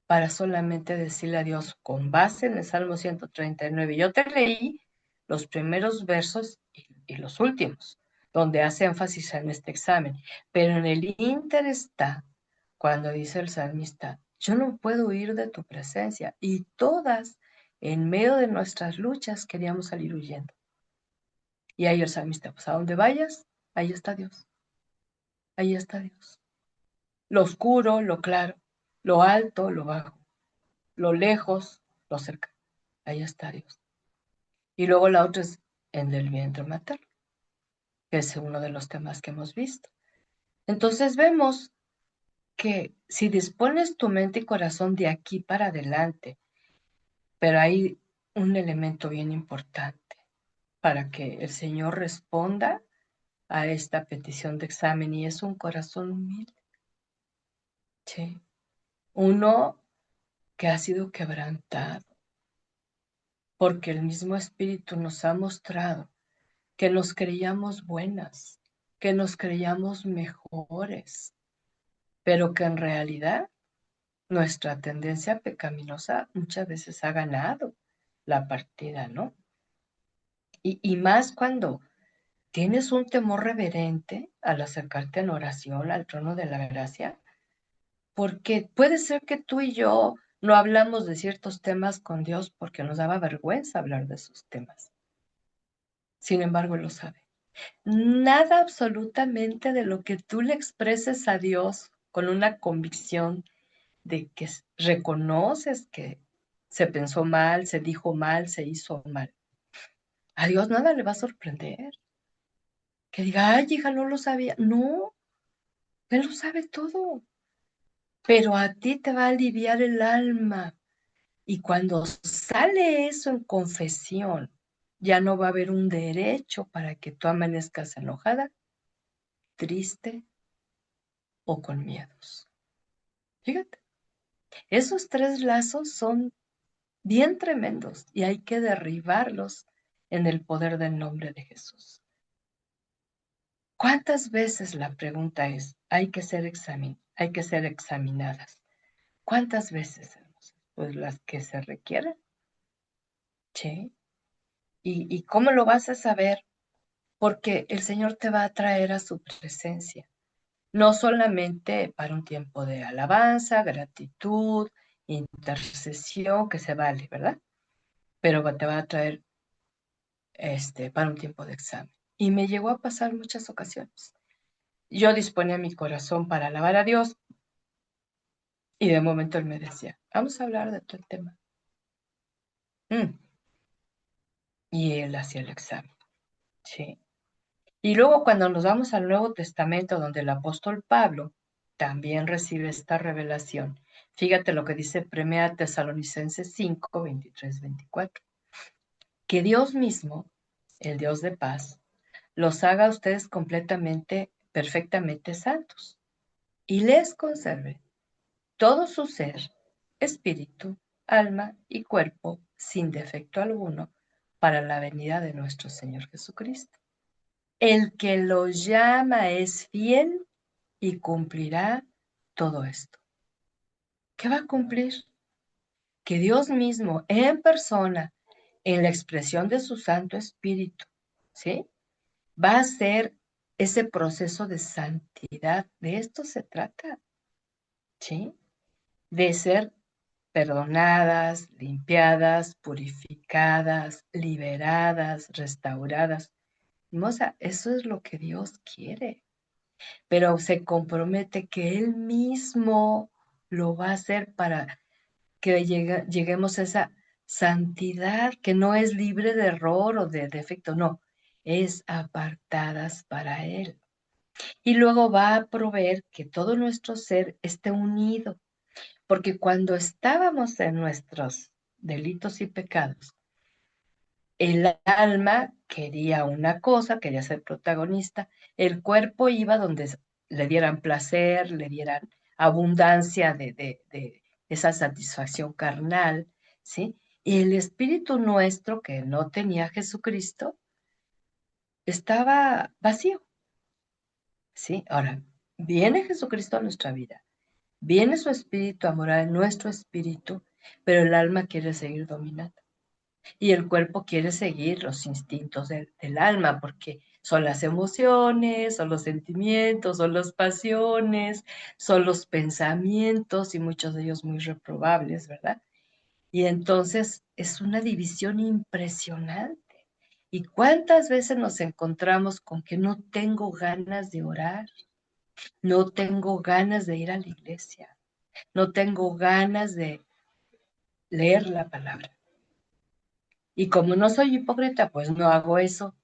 para solamente decirle a Dios con base en el Salmo 139. Yo te leí los primeros versos y los últimos, donde hace énfasis en este examen, pero en el ínter está cuando dice el salmista, yo no puedo huir de tu presencia, y todas en medio de nuestras luchas queríamos salir huyendo. Y ahí el salmista, pues a donde vayas, ahí está Dios, ahí está Dios. Lo oscuro, lo claro, lo alto, lo bajo, lo lejos, lo cerca. Ahí está Dios. Y luego la otra es en el vientre materno, que es uno de los temas que hemos visto. Entonces vemos que si dispones tu mente y corazón de aquí para adelante, pero hay un elemento bien importante para que el Señor responda a esta petición de examen y es un corazón humilde. ¿Sí? Uno que ha sido quebrantado, porque el mismo Espíritu nos ha mostrado que nos creíamos buenas, que nos creíamos mejores, pero que en realidad nuestra tendencia pecaminosa muchas veces ha ganado la partida, ¿no? Y más cuando tienes un temor reverente al acercarte en oración al trono de la gracia, porque puede ser que tú y yo no hablamos de ciertos temas con Dios porque nos daba vergüenza hablar de esos temas. Sin embargo, Él lo sabe. Nada absolutamente de lo que tú le expreses a Dios con una convicción de que reconoces que se pensó mal, se dijo mal, se hizo mal. A Dios nada le va a sorprender. Que diga, ay, hija, no lo sabía. No, Él lo sabe todo. Pero a ti te va a aliviar el alma. Y cuando sale eso en confesión, ya no va a haber un derecho para que tú amanezcas enojada, triste o con miedos. Fíjate, esos tres lazos son bien tremendos y hay que derribarlos en el poder del nombre de Jesús. ¿Cuántas veces la pregunta es, hay que ser examinadas? ¿Cuántas veces, hermosas? Pues las que se requieran. ¿Sí? ¿Y cómo lo vas a saber? Porque el Señor te va a traer a su presencia, no solamente para un tiempo de alabanza, gratitud, intercesión, que se vale, ¿verdad? Pero te va a traer para un tiempo de examen. Y me llegó a pasar muchas ocasiones. Yo disponía mi corazón para alabar a Dios y de momento él me decía, vamos a hablar de tal tema. Y él hacía el examen, ¿sí? Y luego cuando nos vamos al Nuevo Testamento, donde el apóstol Pablo también recibe esta revelación, fíjate lo que dice 1 Tesalonicenses 5, 23, 24. Que Dios mismo, el Dios de paz, los haga a ustedes completamente, perfectamente santos y les conserve todo su ser, espíritu, alma y cuerpo sin defecto alguno para la venida de nuestro Señor Jesucristo. El que lo llama es fiel y cumplirá todo esto. ¿Qué va a cumplir? Que Dios mismo en persona, en la expresión de su Santo Espíritu, ¿sí? Va a hacer ese proceso de santidad. De esto se trata, ¿sí? De ser perdonadas, limpiadas, purificadas, liberadas, restauradas. Hermosa, eso es lo que Dios quiere, pero se compromete que Él mismo lo va a hacer para que lleguemos a esa santidad que no es libre de error o de defecto, no, es apartadas para Él. Y luego va a proveer que todo nuestro ser esté unido, porque cuando estábamos en nuestros delitos y pecados, el alma quería una cosa, quería ser protagonista, el cuerpo iba donde le dieran placer, le dieran abundancia de esa satisfacción carnal, ¿sí? Y el espíritu nuestro, que no tenía Jesucristo, estaba vacío, ¿sí? Ahora, viene Jesucristo a nuestra vida, viene su espíritu a morar en nuestro espíritu, pero el alma quiere seguir dominando. Y el cuerpo quiere seguir los instintos del alma, porque son las emociones, son los sentimientos, son las pasiones, son los pensamientos y muchos de ellos muy reprobables, ¿verdad? Y entonces es una división impresionante. ¿Y cuántas veces nos encontramos con que no tengo ganas de orar? No tengo ganas de ir a la iglesia, no tengo ganas de leer la palabra. Y como no soy hipócrita, pues no hago eso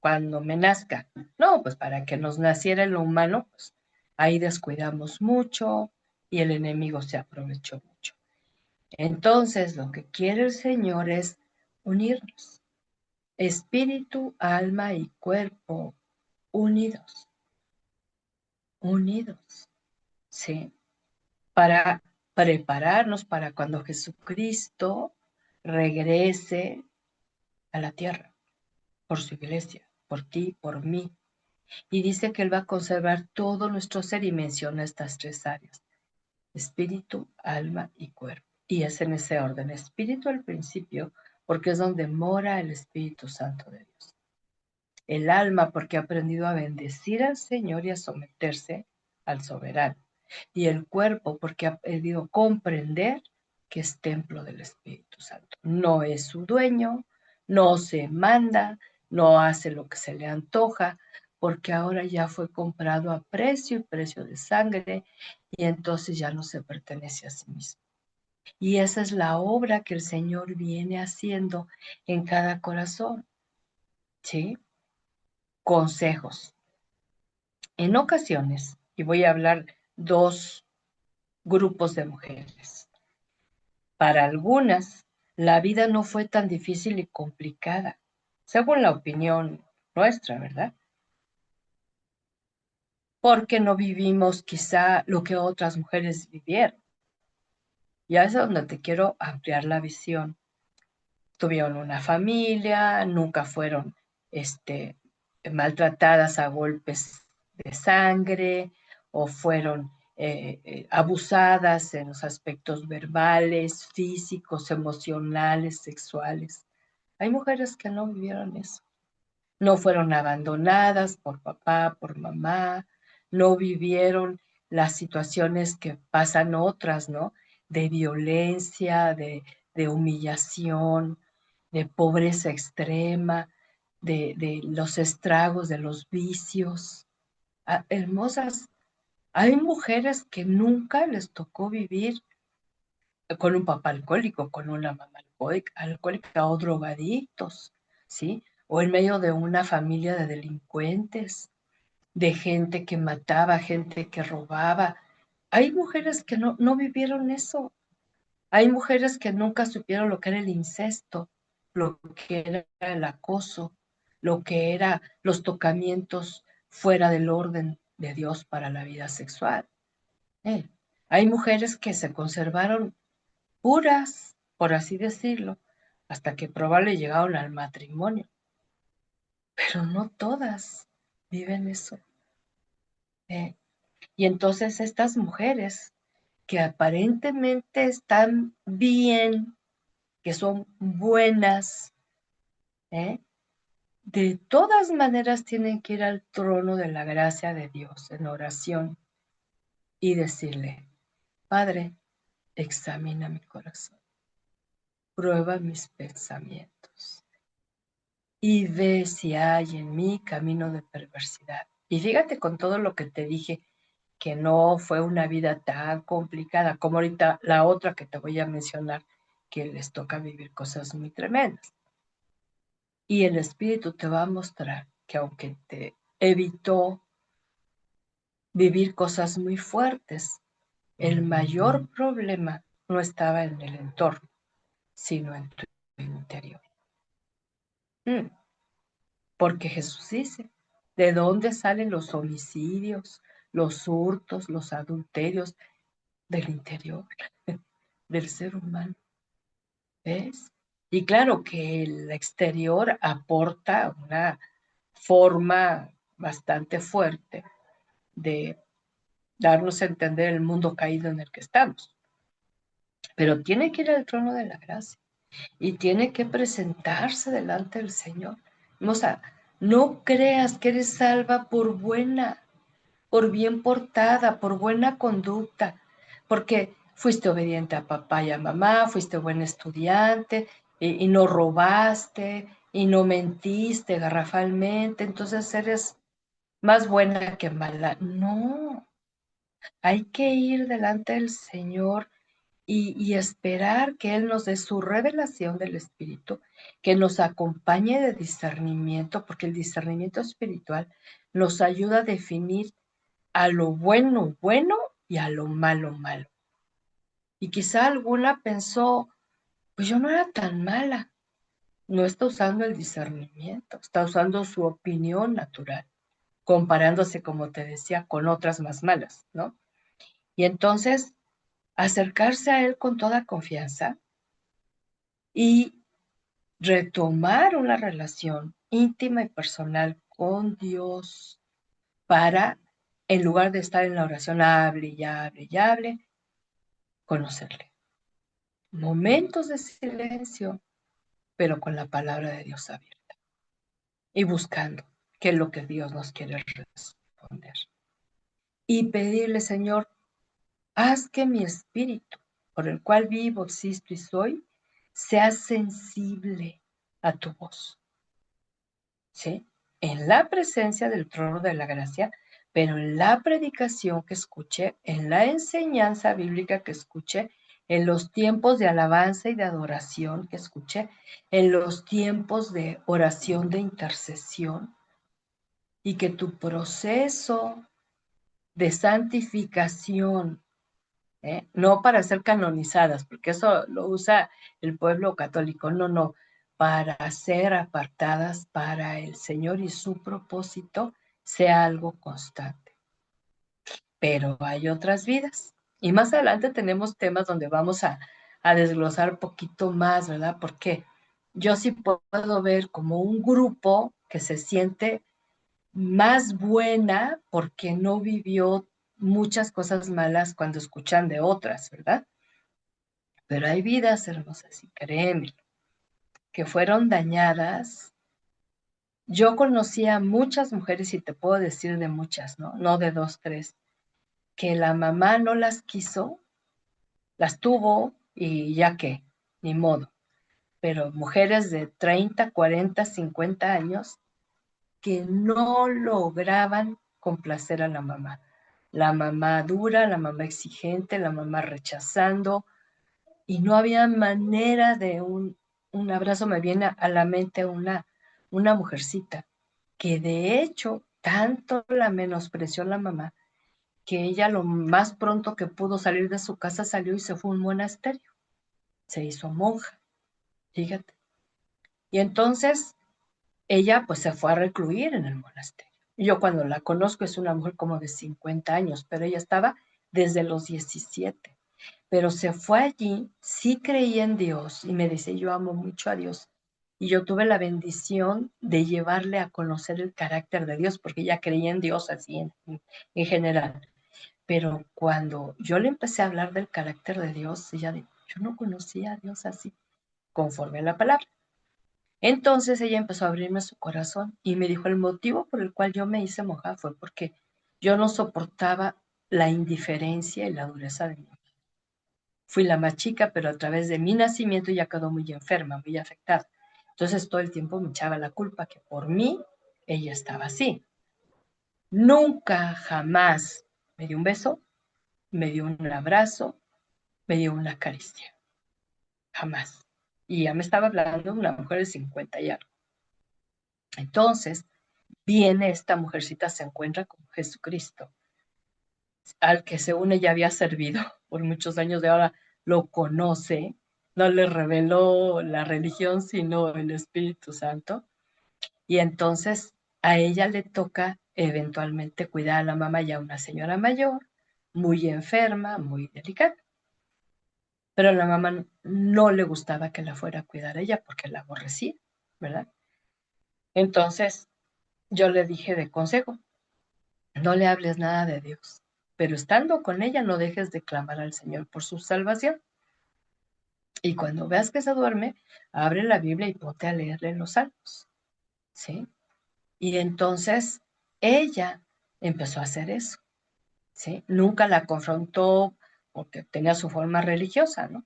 cuando me nazca. No, pues para que nos naciera lo humano, pues ahí descuidamos mucho y el enemigo se aprovechó mucho. Entonces, lo que quiere el Señor es unirnos. Espíritu, alma y cuerpo unidos, unidos, ¿sí? Para prepararnos para cuando Jesucristo regrese a la tierra por su iglesia, por ti, por mí. Y dice que Él va a conservar todo nuestro ser y menciona estas tres áreas: espíritu, alma y cuerpo. Y es en ese orden: espíritu al principio, porque es donde mora el Espíritu Santo de Dios. El alma, porque ha aprendido a bendecir al Señor y a someterse al soberano. Y el cuerpo, porque ha aprendido a comprender que es templo del Espíritu Santo. No es su dueño, no se manda, no hace lo que se le antoja, porque ahora ya fue comprado a precio y precio de sangre, y entonces ya no se pertenece a sí mismo. Y esa es la obra que el Señor viene haciendo en cada corazón, ¿sí? Consejos. En ocasiones, y voy a hablar dos grupos de mujeres. Para algunas, la vida no fue tan difícil y complicada, según la opinión nuestra, ¿verdad? Porque no vivimos quizá lo que otras mujeres vivieron. Y a es donde te quiero ampliar la visión. Tuvieron una familia, nunca fueron maltratadas a golpes de sangre o fueron abusadas en los aspectos verbales, físicos, emocionales, sexuales. Hay mujeres que no vivieron eso. No fueron abandonadas por papá, por mamá, no vivieron las situaciones que pasan otras, ¿no? De violencia, de humillación, de pobreza extrema. de los estragos, de los vicios. Hermosas, hay mujeres que nunca les tocó vivir con un papá alcohólico, con una mamá alcohólica o drogadictos, ¿sí? O en medio de una familia de delincuentes, de gente que mataba, gente que robaba. Hay mujeres que no vivieron eso. Hay mujeres que nunca supieron lo que era el incesto, lo que era el acoso, lo que era los tocamientos fuera del orden de Dios para la vida sexual. ¿eh? Hay mujeres que se conservaron puras, por así decirlo, hasta que probablemente llegaron al matrimonio, pero no todas viven eso. ¿eh? Y entonces estas mujeres que aparentemente están bien, que son buenas, ¿eh? de todas maneras tienen que ir al trono de la gracia de Dios en oración y decirle, Padre, examina mi corazón, prueba mis pensamientos y ve si hay en mí camino de perversidad. Y fíjate con todo lo que te dije, que no fue una vida tan complicada como ahorita la otra que te voy a mencionar, que les toca vivir cosas muy tremendas. Y el Espíritu te va a mostrar que aunque te evitó vivir cosas muy fuertes, el mayor problema no estaba en el entorno, sino en tu interior. Porque Jesús dice, ¿de dónde salen los homicidios, los hurtos, los adulterios? Del interior, del ser humano. ¿Ves? Y claro que el exterior aporta una forma bastante fuerte de darnos a entender el mundo caído en el que estamos. Pero tiene que ir al trono de la gracia y tiene que presentarse delante del Señor. O sea, no creas que eres salva por buena, por bien portada, por buena conducta, porque fuiste obediente a papá y a mamá, fuiste buen estudiante y no robaste y no mentiste garrafalmente, entonces eres más buena que mala. No, hay que ir delante del Señor y esperar que Él nos dé su revelación del Espíritu, que nos acompañe de discernimiento, porque el discernimiento espiritual nos ayuda a definir a lo bueno, bueno y a lo malo, malo. Y quizá alguna pensó, pues yo no era tan mala. No está usando el discernimiento, está usando su opinión natural, comparándose, como te decía, con otras más malas, ¿no? Y entonces, acercarse a él con toda confianza y retomar una relación íntima y personal con Dios para, en lugar de estar en la oración, hable y hable y hable, conocerle. Momentos de silencio, pero con la palabra de Dios abierta y buscando qué es lo que Dios nos quiere responder. Y pedirle, Señor, haz que mi espíritu, por el cual vivo, existo y soy, sea sensible a tu voz. ¿Sí? En la presencia del trono de la gracia, pero en la predicación que escuché, en la enseñanza bíblica que escuché, en los tiempos de alabanza y de adoración que escuché, en los tiempos de oración de intercesión, y que tu proceso de santificación, no para ser canonizadas, porque eso lo usa el pueblo católico, no, para ser apartadas para el Señor y su propósito sea algo constante. Pero hay otras vidas. Y más adelante tenemos temas donde vamos a desglosar un poquito más, ¿verdad? Porque yo sí puedo ver como un grupo que se siente más buena porque no vivió muchas cosas malas cuando escuchan de otras, ¿verdad? Pero hay vidas hermosas, y créeme, que fueron dañadas. Yo conocí a muchas mujeres, y te puedo decir de muchas, ¿no? No de dos, tres, que la mamá no las quiso, las tuvo y ya que, ni modo. pero mujeres de 30, 40, 50 años que no lograban complacer a la mamá. La mamá dura, la mamá exigente, la mamá rechazando, y no había manera de un abrazo. Me viene a la mente una mujercita que de hecho tanto la menospreció la mamá que ella lo más pronto que pudo salir de su casa salió y se fue a un monasterio, se hizo monja, fíjate. Y entonces ella pues se fue a recluir en el monasterio. Yo cuando la conozco es una mujer como de 50 años, pero ella estaba desde los 17. Pero se fue allí, sí creía en Dios y me dice, yo amo mucho a Dios. Y yo tuve la bendición de llevarle a conocer el carácter de Dios, porque ella creía en Dios así en general. Pero cuando yo le empecé a hablar del carácter de Dios, ella dijo, yo no conocía a Dios así, conforme a la palabra. Entonces ella empezó a abrirme su corazón y me dijo, el motivo por el cual yo me hice monja fue porque yo no soportaba la indiferencia y la dureza de mí. Fui la más chica, pero a través de mi nacimiento ya quedó muy enferma, muy afectada. Entonces todo el tiempo me echaba la culpa que por mí ella estaba así. Nunca, jamás me dio un beso, me dio un abrazo, me dio una caricia. Jamás. Y ya me estaba hablando de una mujer de 50 y algo. Entonces, viene esta mujercita, se encuentra con Jesucristo, al que según ella había servido por muchos años, de ahora lo conoce, no le reveló la religión, sino el Espíritu Santo. Y entonces a ella le toca eventualmente cuidar a la mamá, ya una señora mayor, muy enferma, muy delicada. Pero a la mamá no le gustaba que la fuera a cuidar a ella porque la aborrecía, ¿verdad? Entonces yo le dije de consejo, no le hables nada de Dios, pero estando con ella no dejes de clamar al Señor por su salvación. Y cuando veas que se duerme, abre la Biblia y ponte a leerle los salmos, ¿sí? Y entonces ella empezó a hacer eso, ¿sí? Nunca la confrontó porque tenía su forma religiosa, ¿no?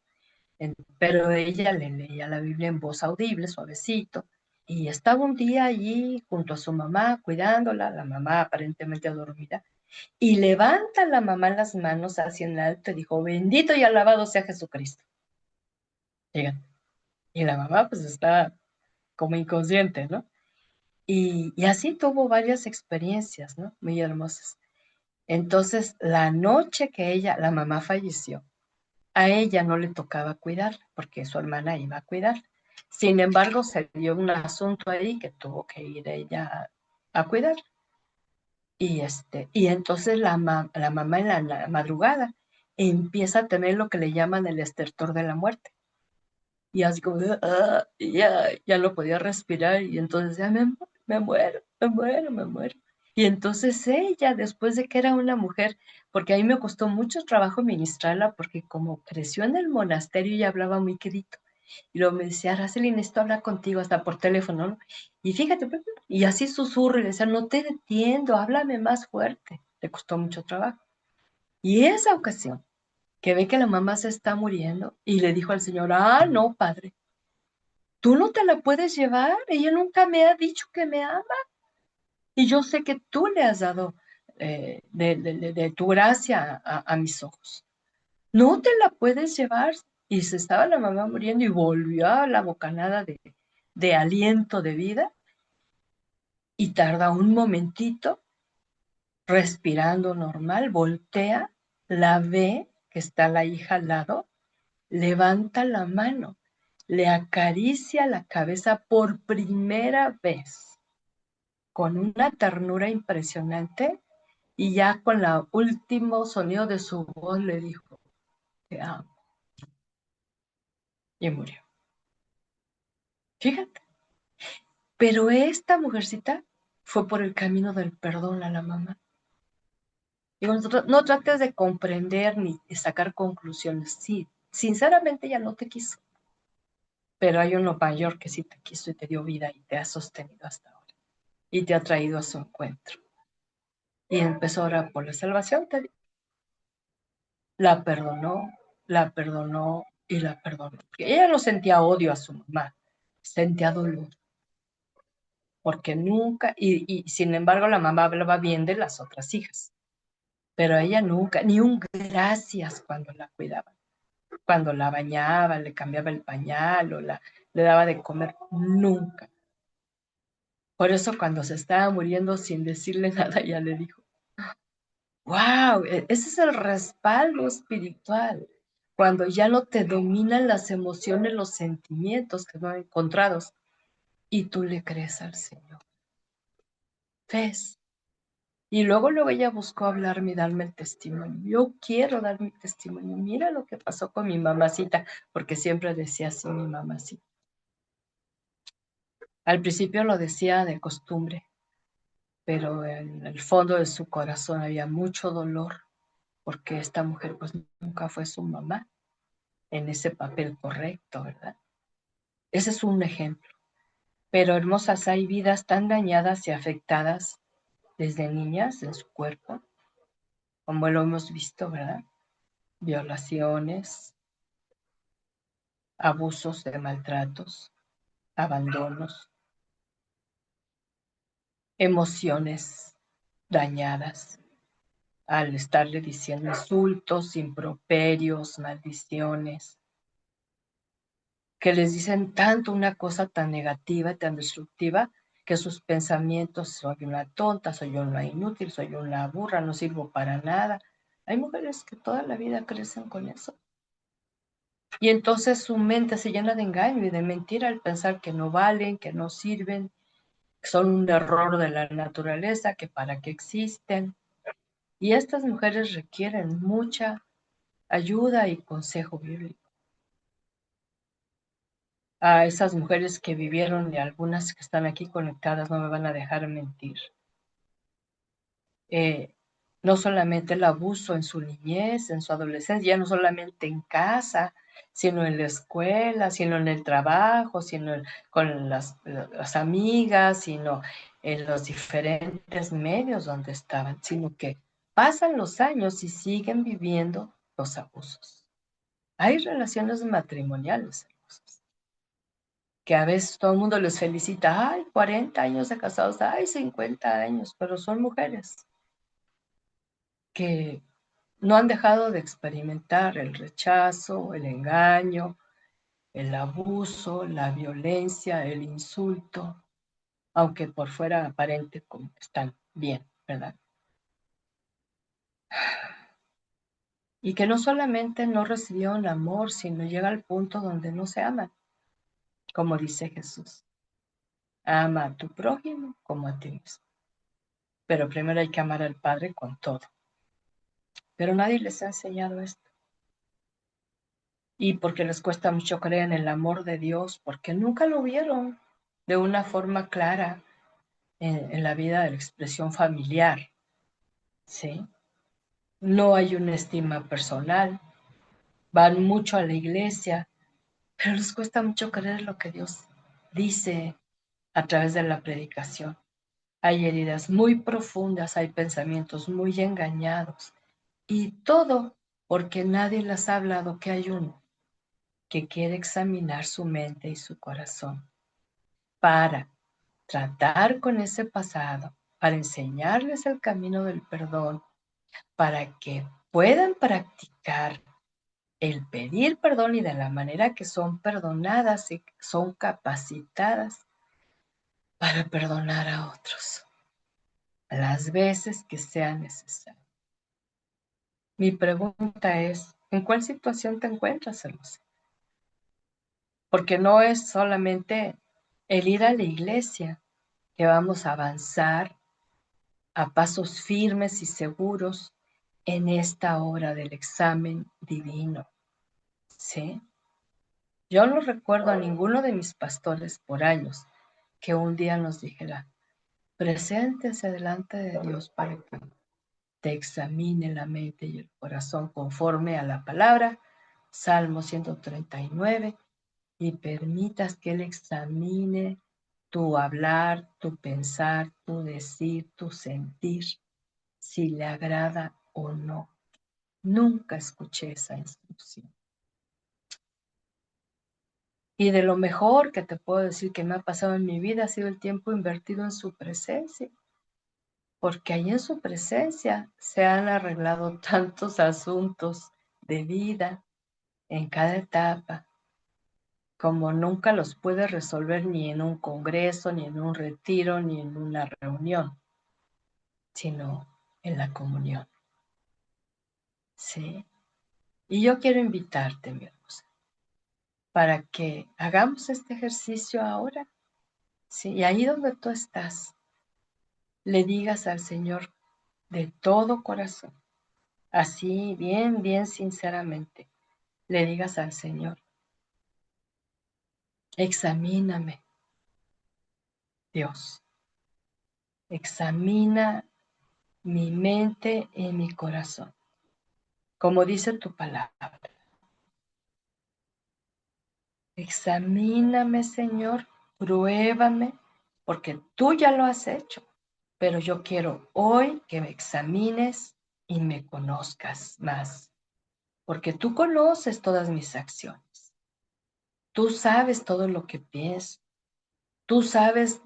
Pero ella le leía la Biblia en voz audible, suavecito, y estaba un día allí junto a su mamá cuidándola, la mamá aparentemente dormida, y levanta la mamá las manos hacia el alto y dijo, bendito y alabado sea Jesucristo. Llegan. Y la mamá pues está como inconsciente, ¿no? Y así tuvo varias experiencias, ¿no? Muy hermosas. Entonces, la noche que la mamá falleció, a ella no le tocaba cuidar, porque su hermana iba a cuidar. Sin embargo, se dio un asunto ahí que tuvo que ir ella a cuidar. Y entonces la mamá en la madrugada empieza a tener lo que le llaman el estertor de la muerte. Y así como, ya no podía respirar y entonces ya me muero, me muero, me muero. Y entonces ella, después de que era una mujer, porque a mí me costó mucho trabajo ministrarla, porque como creció en el monasterio y hablaba muy querido, y luego me decía, Araceli, necesito hablar contigo hasta por teléfono, ¿no? Y fíjate, y así susurro y le decía, no te entiendo, háblame más fuerte. Le costó mucho trabajo. Y esa ocasión, que ve que la mamá se está muriendo, y le dijo al Señor, no, padre, tú no te la puedes llevar, ella nunca me ha dicho que me ama, y yo sé que tú le has dado de tu gracia a mis ojos. No te la puedes llevar. Y se estaba la mamá muriendo y volvió a la bocanada de aliento de vida y tarda un momentito respirando normal, voltea, la ve que está la hija al lado, levanta la mano, le acaricia la cabeza por primera vez con una ternura impresionante y ya con el último sonido de su voz le dijo, te amo, y murió. Fíjate, pero esta mujercita fue por el camino del perdón a la mamá. Digo, no trates de comprender ni de sacar conclusiones. Sí, sinceramente ella no te quiso, pero hay uno mayor que sí te quiso y te dio vida y te ha sostenido hasta ahora y te ha traído a su encuentro. Y empezó a orar por la salvación, la perdonó, la perdonó, y la perdonó. Ella no sentía odio a su mamá, sentía dolor, porque nunca, y sin embargo la mamá hablaba bien de las otras hijas, pero ella nunca, ni un gracias cuando la cuidaba, cuando la bañaba, le cambiaba el pañal o le daba de comer, nunca. Por eso cuando se estaba muriendo sin decirle nada, ella le dijo, wow, ese es el respaldo espiritual. Cuando ya no te dominan las emociones, los sentimientos que no han encontrados, y tú le crees al Señor. ¿Ves? Y luego ella buscó hablarme y darme el testimonio. Yo quiero dar mi testimonio. Mira lo que pasó con mi mamacita, porque siempre decía así mi mamacita. Al principio lo decía de costumbre, pero en el fondo de su corazón había mucho dolor, porque esta mujer pues nunca fue su mamá en ese papel correcto, ¿verdad? Ese es un ejemplo. Pero hermosas, hay vidas tan dañadas y afectadas desde niñas en su cuerpo, como lo hemos visto, ¿verdad? Violaciones, abusos de maltratos, abandonos, emociones dañadas al estarle diciendo insultos, improperios, maldiciones, que les dicen tanto una cosa tan negativa, tan destructiva, que sus pensamientos, soy una tonta, soy una inútil, soy una burra, no sirvo para nada. Hay mujeres que toda la vida crecen con eso. Y entonces su mente se llena de engaño y de mentira al pensar que no valen, que no sirven, que son un error de la naturaleza, que para qué existen. Y estas mujeres requieren mucha ayuda y consejo bíblico. A esas mujeres que vivieron y algunas que están aquí conectadas no me van a dejar mentir. No solamente el abuso en su niñez, en su adolescencia, ya no solamente en casa, sino en la escuela, sino en el trabajo, sino con las amigas, sino en los diferentes medios donde estaban, sino que pasan los años y siguen viviendo los abusos. Hay relaciones matrimoniales que a veces todo el mundo les felicita, ay, 40 años de casados, ay, 50 años, pero son mujeres que no han dejado de experimentar el rechazo, el engaño, el abuso, la violencia, el insulto, aunque por fuera aparente como que están bien, ¿verdad? Y que no solamente no recibieron amor, sino llega al punto donde no se aman, como dice Jesús. Ama a tu prójimo como a ti mismo. Pero primero hay que amar al Padre con todo. Pero nadie les ha enseñado esto. Y porque les cuesta mucho creer en el amor de Dios, porque nunca lo vieron de una forma clara en la vida de la expresión familiar, ¿sí? No hay una estima personal, van mucho a la iglesia, pero les cuesta mucho creer lo que Dios dice a través de la predicación. Hay heridas muy profundas, hay pensamientos muy engañados, y todo porque nadie les ha hablado que hay uno que quiere examinar su mente y su corazón para tratar con ese pasado, para enseñarles el camino del perdón, para que puedan practicar el pedir perdón y de la manera que son perdonadas y son capacitadas para perdonar a otros las veces que sea necesario. Mi pregunta es, ¿en cuál situación te encuentras, hermosa? Porque no es solamente el ir a la iglesia que vamos a avanzar a pasos firmes y seguros en esta hora del examen divino, ¿sí? Yo no recuerdo a ninguno de mis pastores por años que un día nos dijera, preséntese delante de Dios para que te examine la mente y el corazón conforme a la palabra, Salmo 139, y permitas que Él examine tu hablar, tu pensar, tu decir, tu sentir, si le agrada o no. Nunca escuché esa instrucción. Y de lo mejor que te puedo decir que me ha pasado en mi vida ha sido el tiempo invertido en su presencia, porque ahí en su presencia se han arreglado tantos asuntos de vida en cada etapa, como nunca los puedes resolver ni en un congreso, ni en un retiro, ni en una reunión, sino en la comunión. ¿Sí? Y yo quiero invitarte, mi hermosa, para que hagamos este ejercicio ahora. ¿Sí? Y ahí donde tú estás, le digas al Señor de todo corazón, así bien, bien sinceramente, le digas al Señor, examíname, Dios, examina mi mente y mi corazón, como dice tu palabra. Examíname, Señor, pruébame, porque tú ya lo has hecho, pero yo quiero hoy que me examines y me conozcas más, porque tú conoces todas mis acciones, tú sabes todo lo que pienso, tú sabes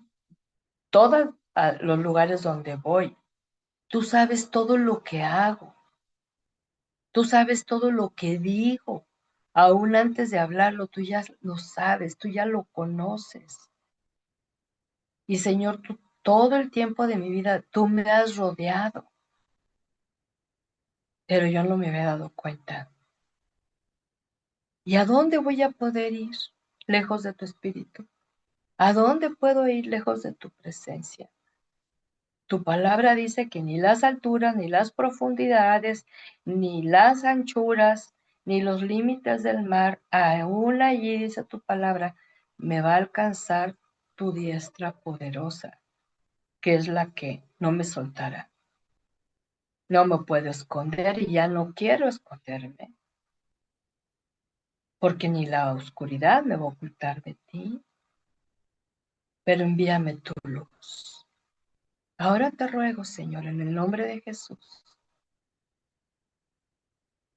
todos los lugares donde voy, tú sabes todo lo que hago, tú sabes todo lo que digo, aún antes de hablarlo, tú ya lo sabes, tú ya lo conoces. Y Señor, tú todo el tiempo de mi vida, tú me has rodeado, pero yo no me había dado cuenta. ¿Y a dónde voy a poder ir lejos de tu espíritu? ¿A dónde puedo ir lejos de tu presencia? Tu palabra dice que ni las alturas, ni las profundidades, ni las anchuras, ni los límites del mar, aún allí dice tu palabra, me va a alcanzar tu diestra poderosa, que es la que no me soltará. No me puedo esconder y ya no quiero esconderme, porque ni la oscuridad me va a ocultar de ti, pero envíame tu luz. Ahora te ruego, Señor, en el nombre de Jesús,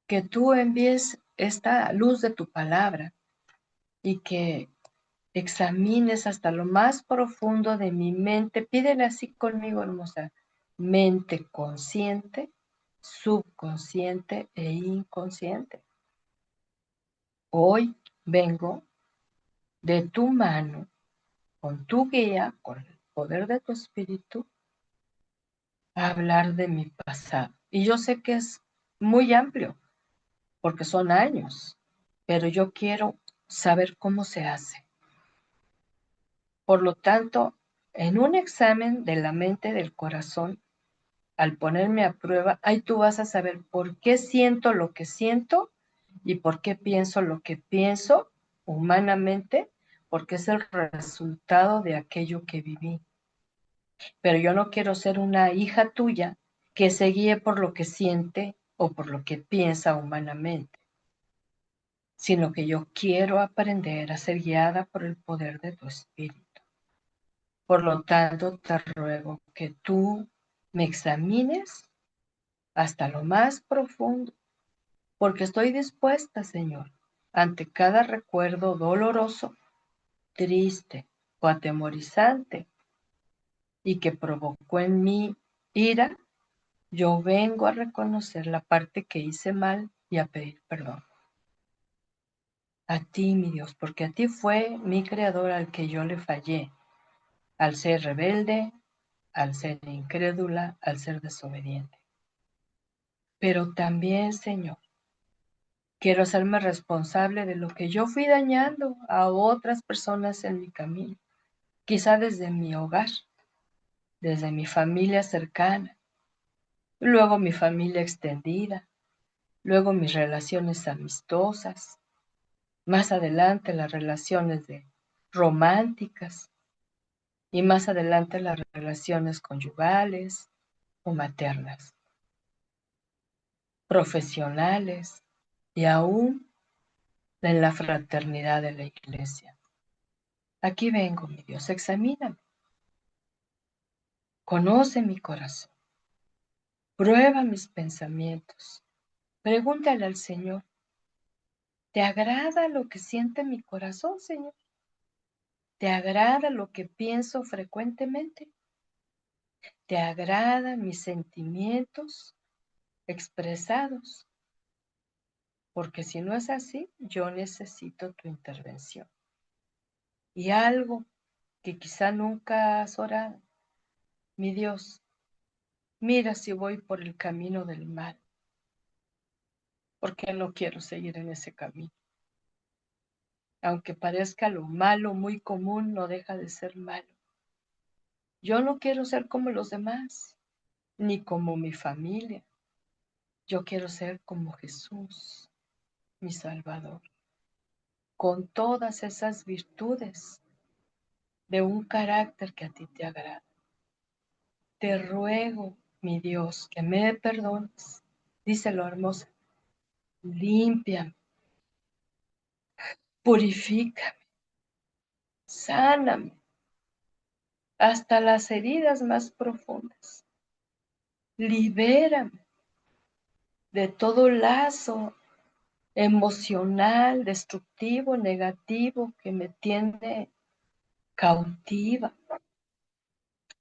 que tú envíes esta luz de tu palabra y que examines hasta lo más profundo de mi mente. Pídele así conmigo, hermosa, mente consciente, subconsciente e inconsciente. Hoy vengo de tu mano, con tu guía, con el poder de tu espíritu, a hablar de mi pasado. Y yo sé que es muy amplio, porque son años, pero yo quiero saber cómo se hace. Por lo tanto, en un examen de la mente del corazón, al ponerme a prueba, ahí tú vas a saber por qué siento lo que siento y por qué pienso lo que pienso humanamente, porque es el resultado de aquello que viví. Pero yo no quiero ser una hija tuya que se guíe por lo que siente o por lo que piensa humanamente, sino que yo quiero aprender a ser guiada por el poder de tu espíritu. Por lo tanto, te ruego que tú me examines hasta lo más profundo, porque estoy dispuesta, Señor, ante cada recuerdo doloroso, triste o atemorizante y que provocó en mí ira. Yo vengo a reconocer la parte que hice mal y a pedir perdón. A ti, mi Dios, porque a ti fue mi creador al que yo le fallé, al ser rebelde, al ser incrédula, al ser desobediente. Pero también, Señor, quiero hacerme responsable de lo que yo fui dañando a otras personas en mi camino, quizá desde mi hogar, desde mi familia cercana, luego mi familia extendida, luego mis relaciones amistosas, más adelante las relaciones románticas y más adelante las relaciones conyugales o maternas, profesionales y aún en la fraternidad de la iglesia. Aquí vengo, mi Dios, examíname, conoce mi corazón, prueba mis pensamientos, pregúntale al Señor ¿Te agrada lo que siente mi corazón, Señor? ¿Te agrada lo que pienso frecuentemente? ¿Te agradan mis sentimientos expresados? Porque si no es así, yo necesito tu intervención. Y algo que quizá nunca has orado. Mi Dios, mira si voy por el camino del mal, porque no quiero seguir en ese camino. Aunque parezca lo malo muy común, no deja de ser malo. Yo no quiero ser como los demás, ni como mi familia. Yo quiero ser como Jesús, mi Salvador, con todas esas virtudes de un carácter que a ti te agrada. Te ruego, mi Dios, que me perdones. Díselo, hermosa. Límpiame, purifícame, sáname hasta las heridas más profundas. Libérame de todo lazo emocional, destructivo, negativo que me tiene cautiva,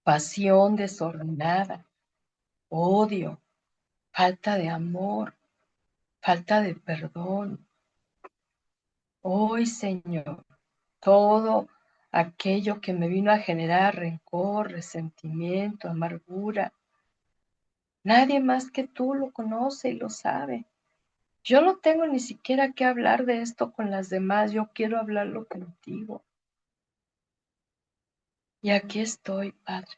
pasión desordenada, odio, falta de amor, falta de perdón. Hoy, Señor, todo aquello que me vino a generar rencor, resentimiento, amargura, nadie más que tú lo conoce y lo sabe. Yo no tengo ni siquiera que hablar de esto con las demás, yo quiero hablarlo contigo. Y aquí estoy, Padre,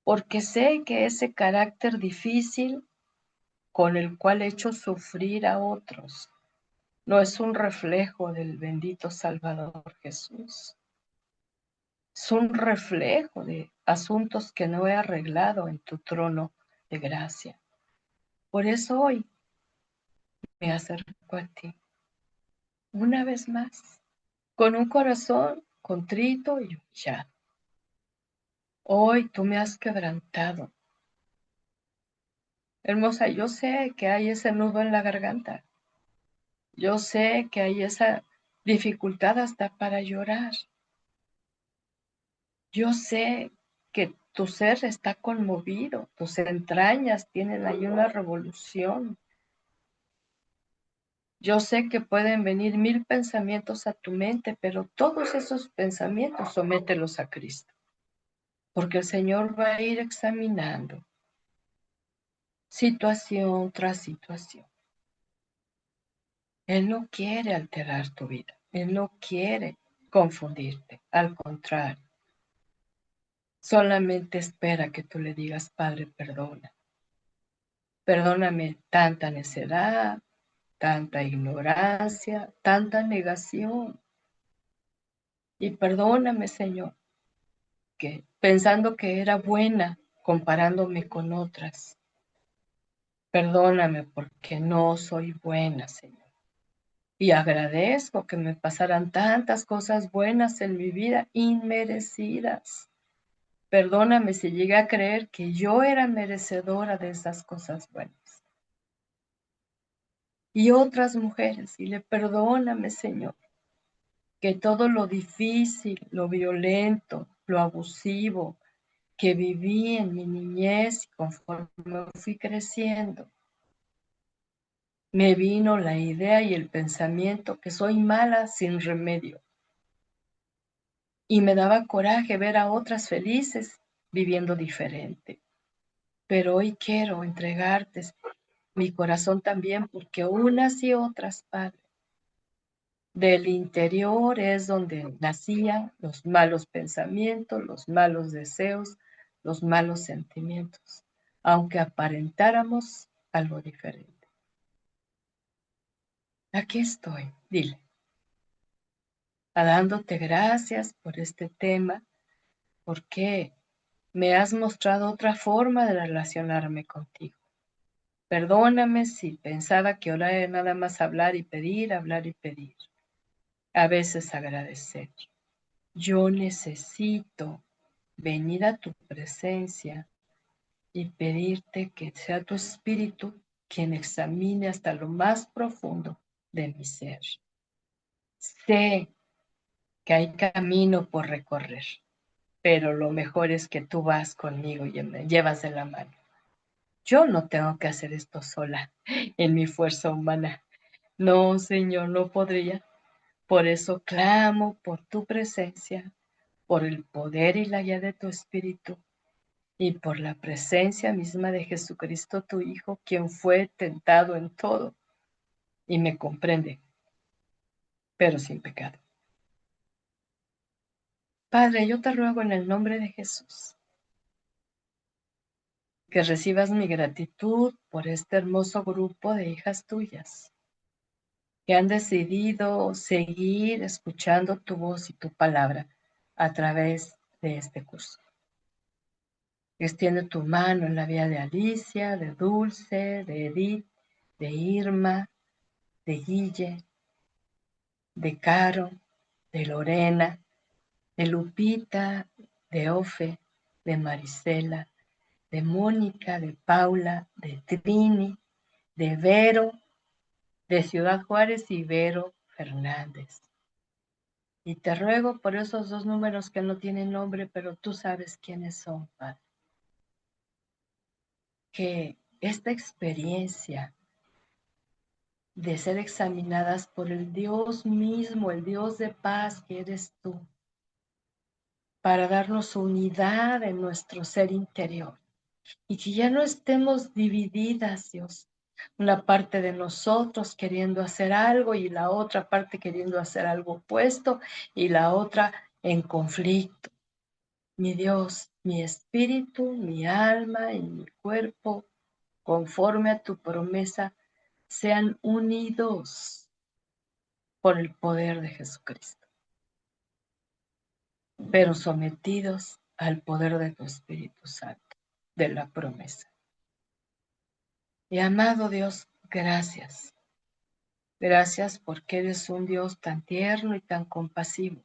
porque sé que ese carácter difícil con el cual he hecho sufrir a otros no es un reflejo del bendito Salvador Jesús. Es un reflejo de asuntos que no he arreglado en tu trono de gracia. Por eso hoy me acerco a ti, una vez más, con un corazón contrito y humillado. Hoy tú me has quebrantado. Hermosa, yo sé que hay ese nudo en la garganta. Yo sé que hay esa dificultad hasta para llorar. Yo sé que tu ser está conmovido, tus entrañas tienen ahí una revolución. Yo sé que pueden venir 1000 pensamientos a tu mente, pero todos esos pensamientos somételos a Cristo, porque el Señor va a ir examinando situación tras situación. Él no quiere alterar tu vida, Él no quiere confundirte, al contrario, solamente espera que tú le digas, Padre, perdona. Perdóname tanta necedad, tanta ignorancia, tanta negación. Y perdóname, Señor, que pensando que era buena comparándome con otras. Perdóname porque no soy buena, Señor. Y agradezco que me pasaran tantas cosas buenas en mi vida, inmerecidas. Perdóname si llegué a creer que yo era merecedora de esas cosas buenas. Y otras mujeres, y le perdóname, Señor, que todo lo difícil, lo violento, lo abusivo que viví en mi niñez y conforme fui creciendo, me vino la idea y el pensamiento que soy mala sin remedio. Y me daba coraje ver a otras felices viviendo diferente. Pero hoy quiero entregarte mi corazón también porque unas y otras, Padre, del interior es donde nacían los malos pensamientos, los malos deseos, los malos sentimientos, aunque aparentáramos algo diferente. Aquí estoy, dile, dándote gracias por este tema, porque me has mostrado otra forma de relacionarme contigo. Perdóname si pensaba que orar era nada más hablar y pedir, hablar y pedir. A veces agradecer. Yo necesito venir a tu presencia y pedirte que sea tu espíritu quien examine hasta lo más profundo de mi ser. Sé que hay camino por recorrer, pero lo mejor es que tú vas conmigo y me llevas de la mano. Yo no tengo que hacer esto sola, en mi fuerza humana. No, Señor, no podría. Por eso clamo por tu presencia, por el poder y la guía de tu Espíritu, y por la presencia misma de Jesucristo, tu Hijo, quien fue tentado en todo y me comprende, pero sin pecado. Padre, yo te ruego en el nombre de Jesús que recibas mi gratitud por este hermoso grupo de hijas tuyas que han decidido seguir escuchando tu voz y tu palabra a través de este curso. Extiende tu mano en la vida de Alicia, de Dulce, de Edith, de Irma, de Guille, de Caro, de Lorena, de Lupita, de Ofe, de Marisela, de Mónica, de Paula, de Trini, de Vero, de Ciudad Juárez y Vero Fernández. Y te ruego por esos dos números que no tienen nombre, pero tú sabes quiénes son, Padre. Que esta experiencia de ser examinadas por el Dios mismo, el Dios de paz que eres tú, para darnos unidad en nuestro ser interior y que ya no estemos divididas, Dios. Una parte de nosotros queriendo hacer algo y la otra parte queriendo hacer algo opuesto y la otra en conflicto. Mi Dios, mi espíritu, mi alma y mi cuerpo, conforme a tu promesa, sean unidos por el poder de Jesucristo, pero sometidos al poder de tu Espíritu Santo, de la promesa. Y amado Dios, gracias. Gracias porque eres un Dios tan tierno y tan compasivo,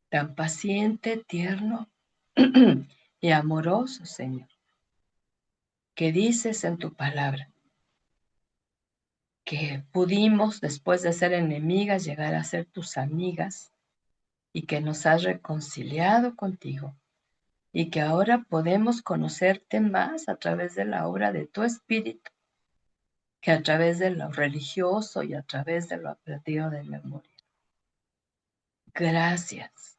tan paciente, tierno y amoroso, Señor, que dices en tu palabra que pudimos, después de ser enemigas, llegar a ser tus amigas y que nos has reconciliado contigo y que ahora podemos conocerte más a través de la obra de tu Espíritu que a través de lo religioso y a través de lo aprendido de memoria. Gracias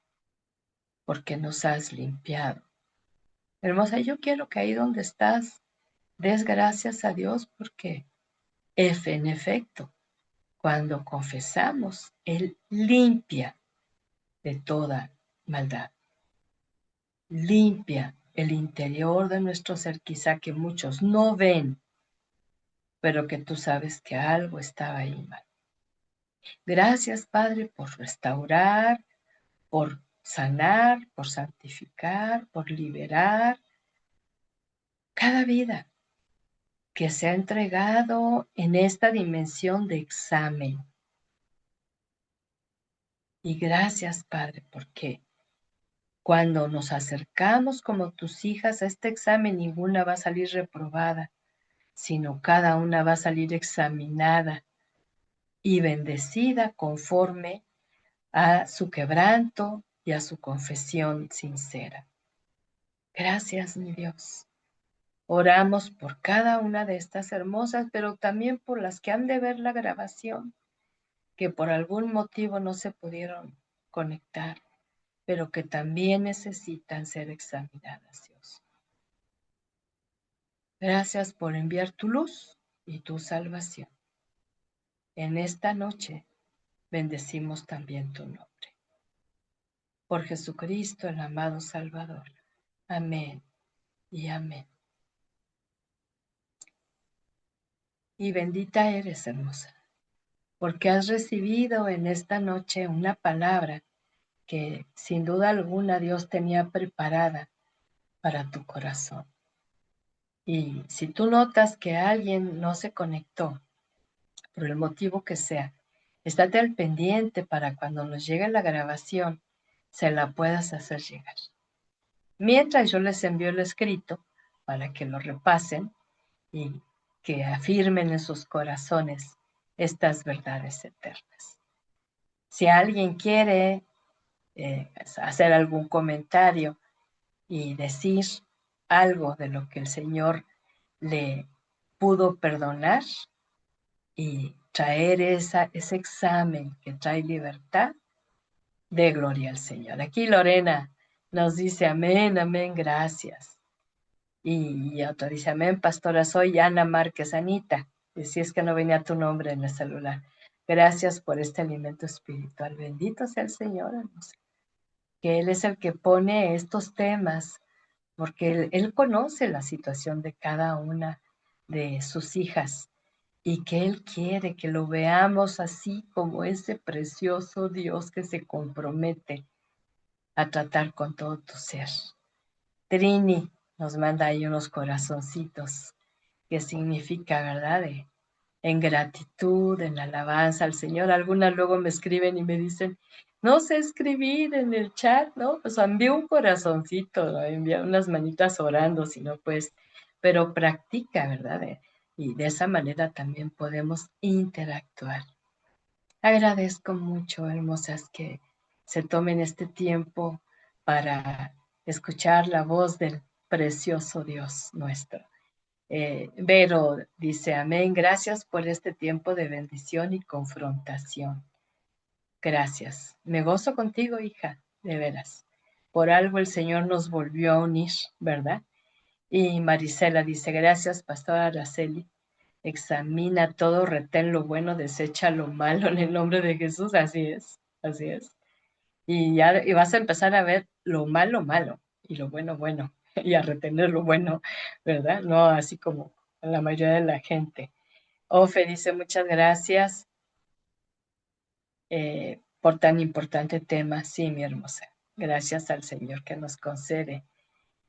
porque nos has limpiado. Hermosa, yo quiero que ahí donde estás des gracias a Dios porque en efecto, cuando confesamos, Él limpia de toda maldad. Limpia el interior de nuestro ser, quizá que muchos no ven, pero que tú sabes que algo estaba ahí mal. Gracias, Padre, por restaurar, por sanar, por santificar, por liberar cada vida que se ha entregado en esta dimensión de examen. Y gracias, Padre, porque cuando nos acercamos como tus hijas a este examen, ninguna va a salir reprobada, sino cada una va a salir examinada y bendecida conforme a su quebranto y a su confesión sincera. Gracias, mi Dios. Oramos por cada una de estas hermosas, pero también por las que han de ver la grabación, que por algún motivo no se pudieron conectar, pero que también necesitan ser examinadas, Dios. Gracias por enviar tu luz y tu salvación. En esta noche bendecimos también tu nombre. Por Jesucristo, el amado Salvador. Amén y amén. Y bendita eres, hermosa, porque has recibido en esta noche una palabra que sin duda alguna Dios tenía preparada para tu corazón. Y si tú notas que alguien no se conectó, por el motivo que sea, estate al pendiente para cuando nos llegue la grabación, se la puedas hacer llegar. Mientras yo les envío el escrito para que lo repasen y que afirmen en sus corazones estas verdades eternas. Si alguien quiere hacer algún comentario y decir algo de lo que el Señor le pudo perdonar y traer ese examen que trae libertad, de gloria al Señor. Aquí Lorena nos dice amén, amén, gracias. Y otra dice amén, pastora, soy Ana Márquez Anita. Y si es que no venía tu nombre en el celular. Gracias por este alimento espiritual. Bendito sea el Señor, hermosa, que Él es el que pone estos temas, porque él conoce la situación de cada una de sus hijas y que Él quiere que lo veamos así como ese precioso Dios que se compromete a tratar con todo tu ser. Trini nos manda ahí unos corazoncitos, que significa, ¿verdad? En gratitud, en alabanza al Señor. Algunas luego me escriben y me dicen, no sé escribir en el chat, ¿no? Pues envía un corazoncito, ¿no? Envía unas manitas orando, si no, pues, pero practica, ¿verdad? Y de esa manera también podemos interactuar. Agradezco mucho, hermosas, que se tomen este tiempo para escuchar la voz del precioso Dios nuestro. Vero dice, amén, gracias por este tiempo de bendición y confrontación. Gracias. Me gozo contigo, hija, de veras. Por algo el Señor nos volvió a unir, ¿verdad? Y Marisela dice, gracias, pastora Araceli. Examina todo, retén lo bueno, desecha lo malo en el nombre de Jesús. Así es, así es. Y ya y vas a empezar a ver lo malo, malo, y lo bueno, bueno, y a retener lo bueno, ¿verdad? No así como la mayoría de la gente. Ofe dice, muchas gracias por tan importante tema. Sí, mi hermosa. Gracias al Señor que nos concede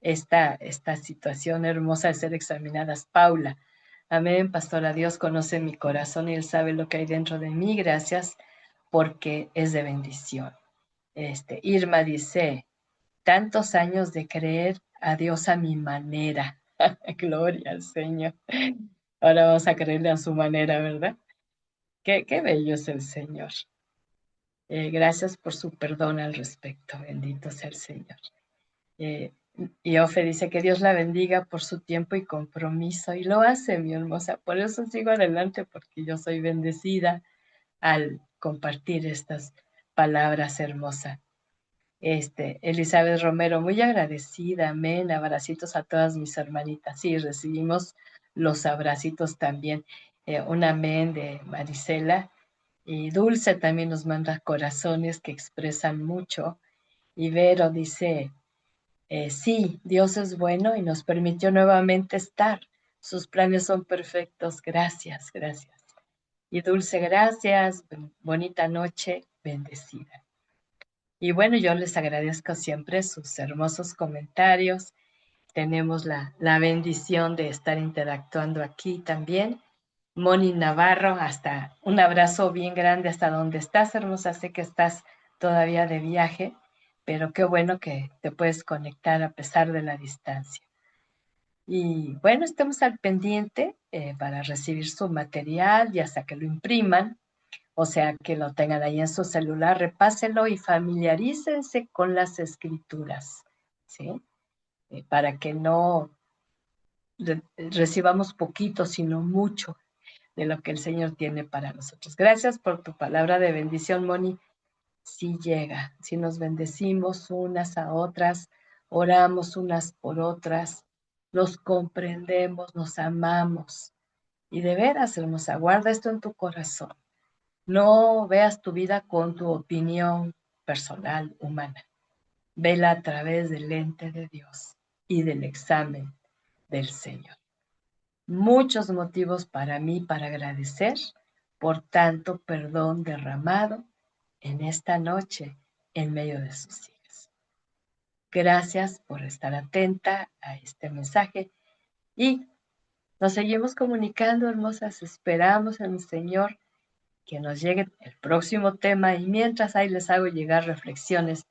esta situación hermosa de ser examinadas. Paula, amén, pastora, Dios conoce mi corazón y Él sabe lo que hay dentro de mí. Gracias porque es de bendición. Irma dice, tantos años de creer a Dios a mi manera. Gloria al Señor. Ahora vamos a creerle a su manera, ¿verdad? Qué bello es el Señor. Gracias por su perdón al respecto. Bendito sea el Señor. Eh, y Ofe dice que Dios la bendiga por su tiempo y compromiso. Y lo hace, mi hermosa. Por eso sigo adelante, porque yo soy bendecida al compartir estas palabras hermosas. Elizabeth Romero, muy agradecida, amén, abracitos a todas mis hermanitas. Sí, recibimos los abracitos también. Un amén de Marisela. Y Dulce también nos manda corazones que expresan mucho. Ibero dice, sí, Dios es bueno y nos permitió nuevamente estar. Sus planes son perfectos. Gracias, gracias. Y Dulce, gracias. Bonita noche, bendecida. Y bueno, yo les agradezco siempre sus hermosos comentarios. Tenemos la bendición de estar interactuando aquí también. Moni Navarro, hasta un abrazo bien grande hasta donde estás, hermosa. Sé que estás todavía de viaje, pero qué bueno que te puedes conectar a pesar de la distancia. Y bueno, estemos al pendiente para recibir su material, ya sea que lo impriman, o sea que lo tengan ahí en su celular, repáselo y familiarícense con las escrituras, ¿sí? Para que no recibamos poquito, sino mucho de lo que el Señor tiene para nosotros. Gracias por tu palabra de bendición, Moni. Si llega, si nos bendecimos unas a otras, oramos unas por otras, nos comprendemos, nos amamos. Y de veras, hermosa, guarda esto en tu corazón. No veas tu vida con tu opinión personal, humana. Vela a través del lente de Dios y del examen del Señor. Muchos motivos para mí para agradecer por tanto perdón derramado en esta noche en medio de sus hijas. Gracias por estar atenta a este mensaje y nos seguimos comunicando, hermosas. Esperamos en el Señor que nos llegue el próximo tema y mientras ahí les hago llegar reflexiones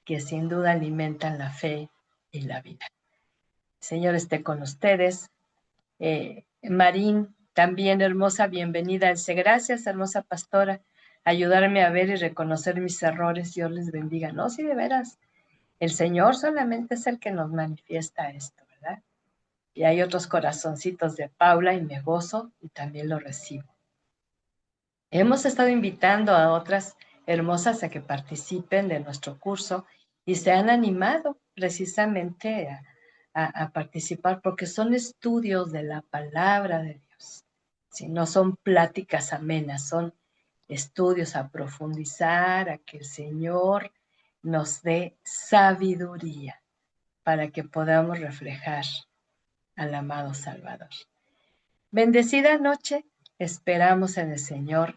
que sin duda alimentan la fe y la vida. El Señor esté con ustedes. Marín También, hermosa, bienvenida. Dice, gracias, hermosa pastora, ayudarme a ver y reconocer mis errores. Dios les bendiga. No, sí, de veras. El Señor solamente es el que nos manifiesta esto, ¿verdad? Y hay otros corazoncitos de Paula y me gozo y también lo recibo. Hemos estado invitando a otras hermosas a que participen de nuestro curso y se han animado precisamente a participar porque son estudios de la palabra de Dios. Si no son pláticas amenas, son estudios a profundizar, a que el Señor nos dé sabiduría para que podamos reflejar al amado Salvador. Bendecida noche, esperamos en el Señor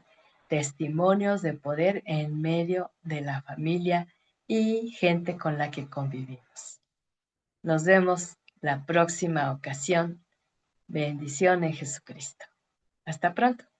testimonios de poder en medio de la familia y gente con la que convivimos. Nos vemos la próxima ocasión. Bendición en Jesucristo. Hasta pronto.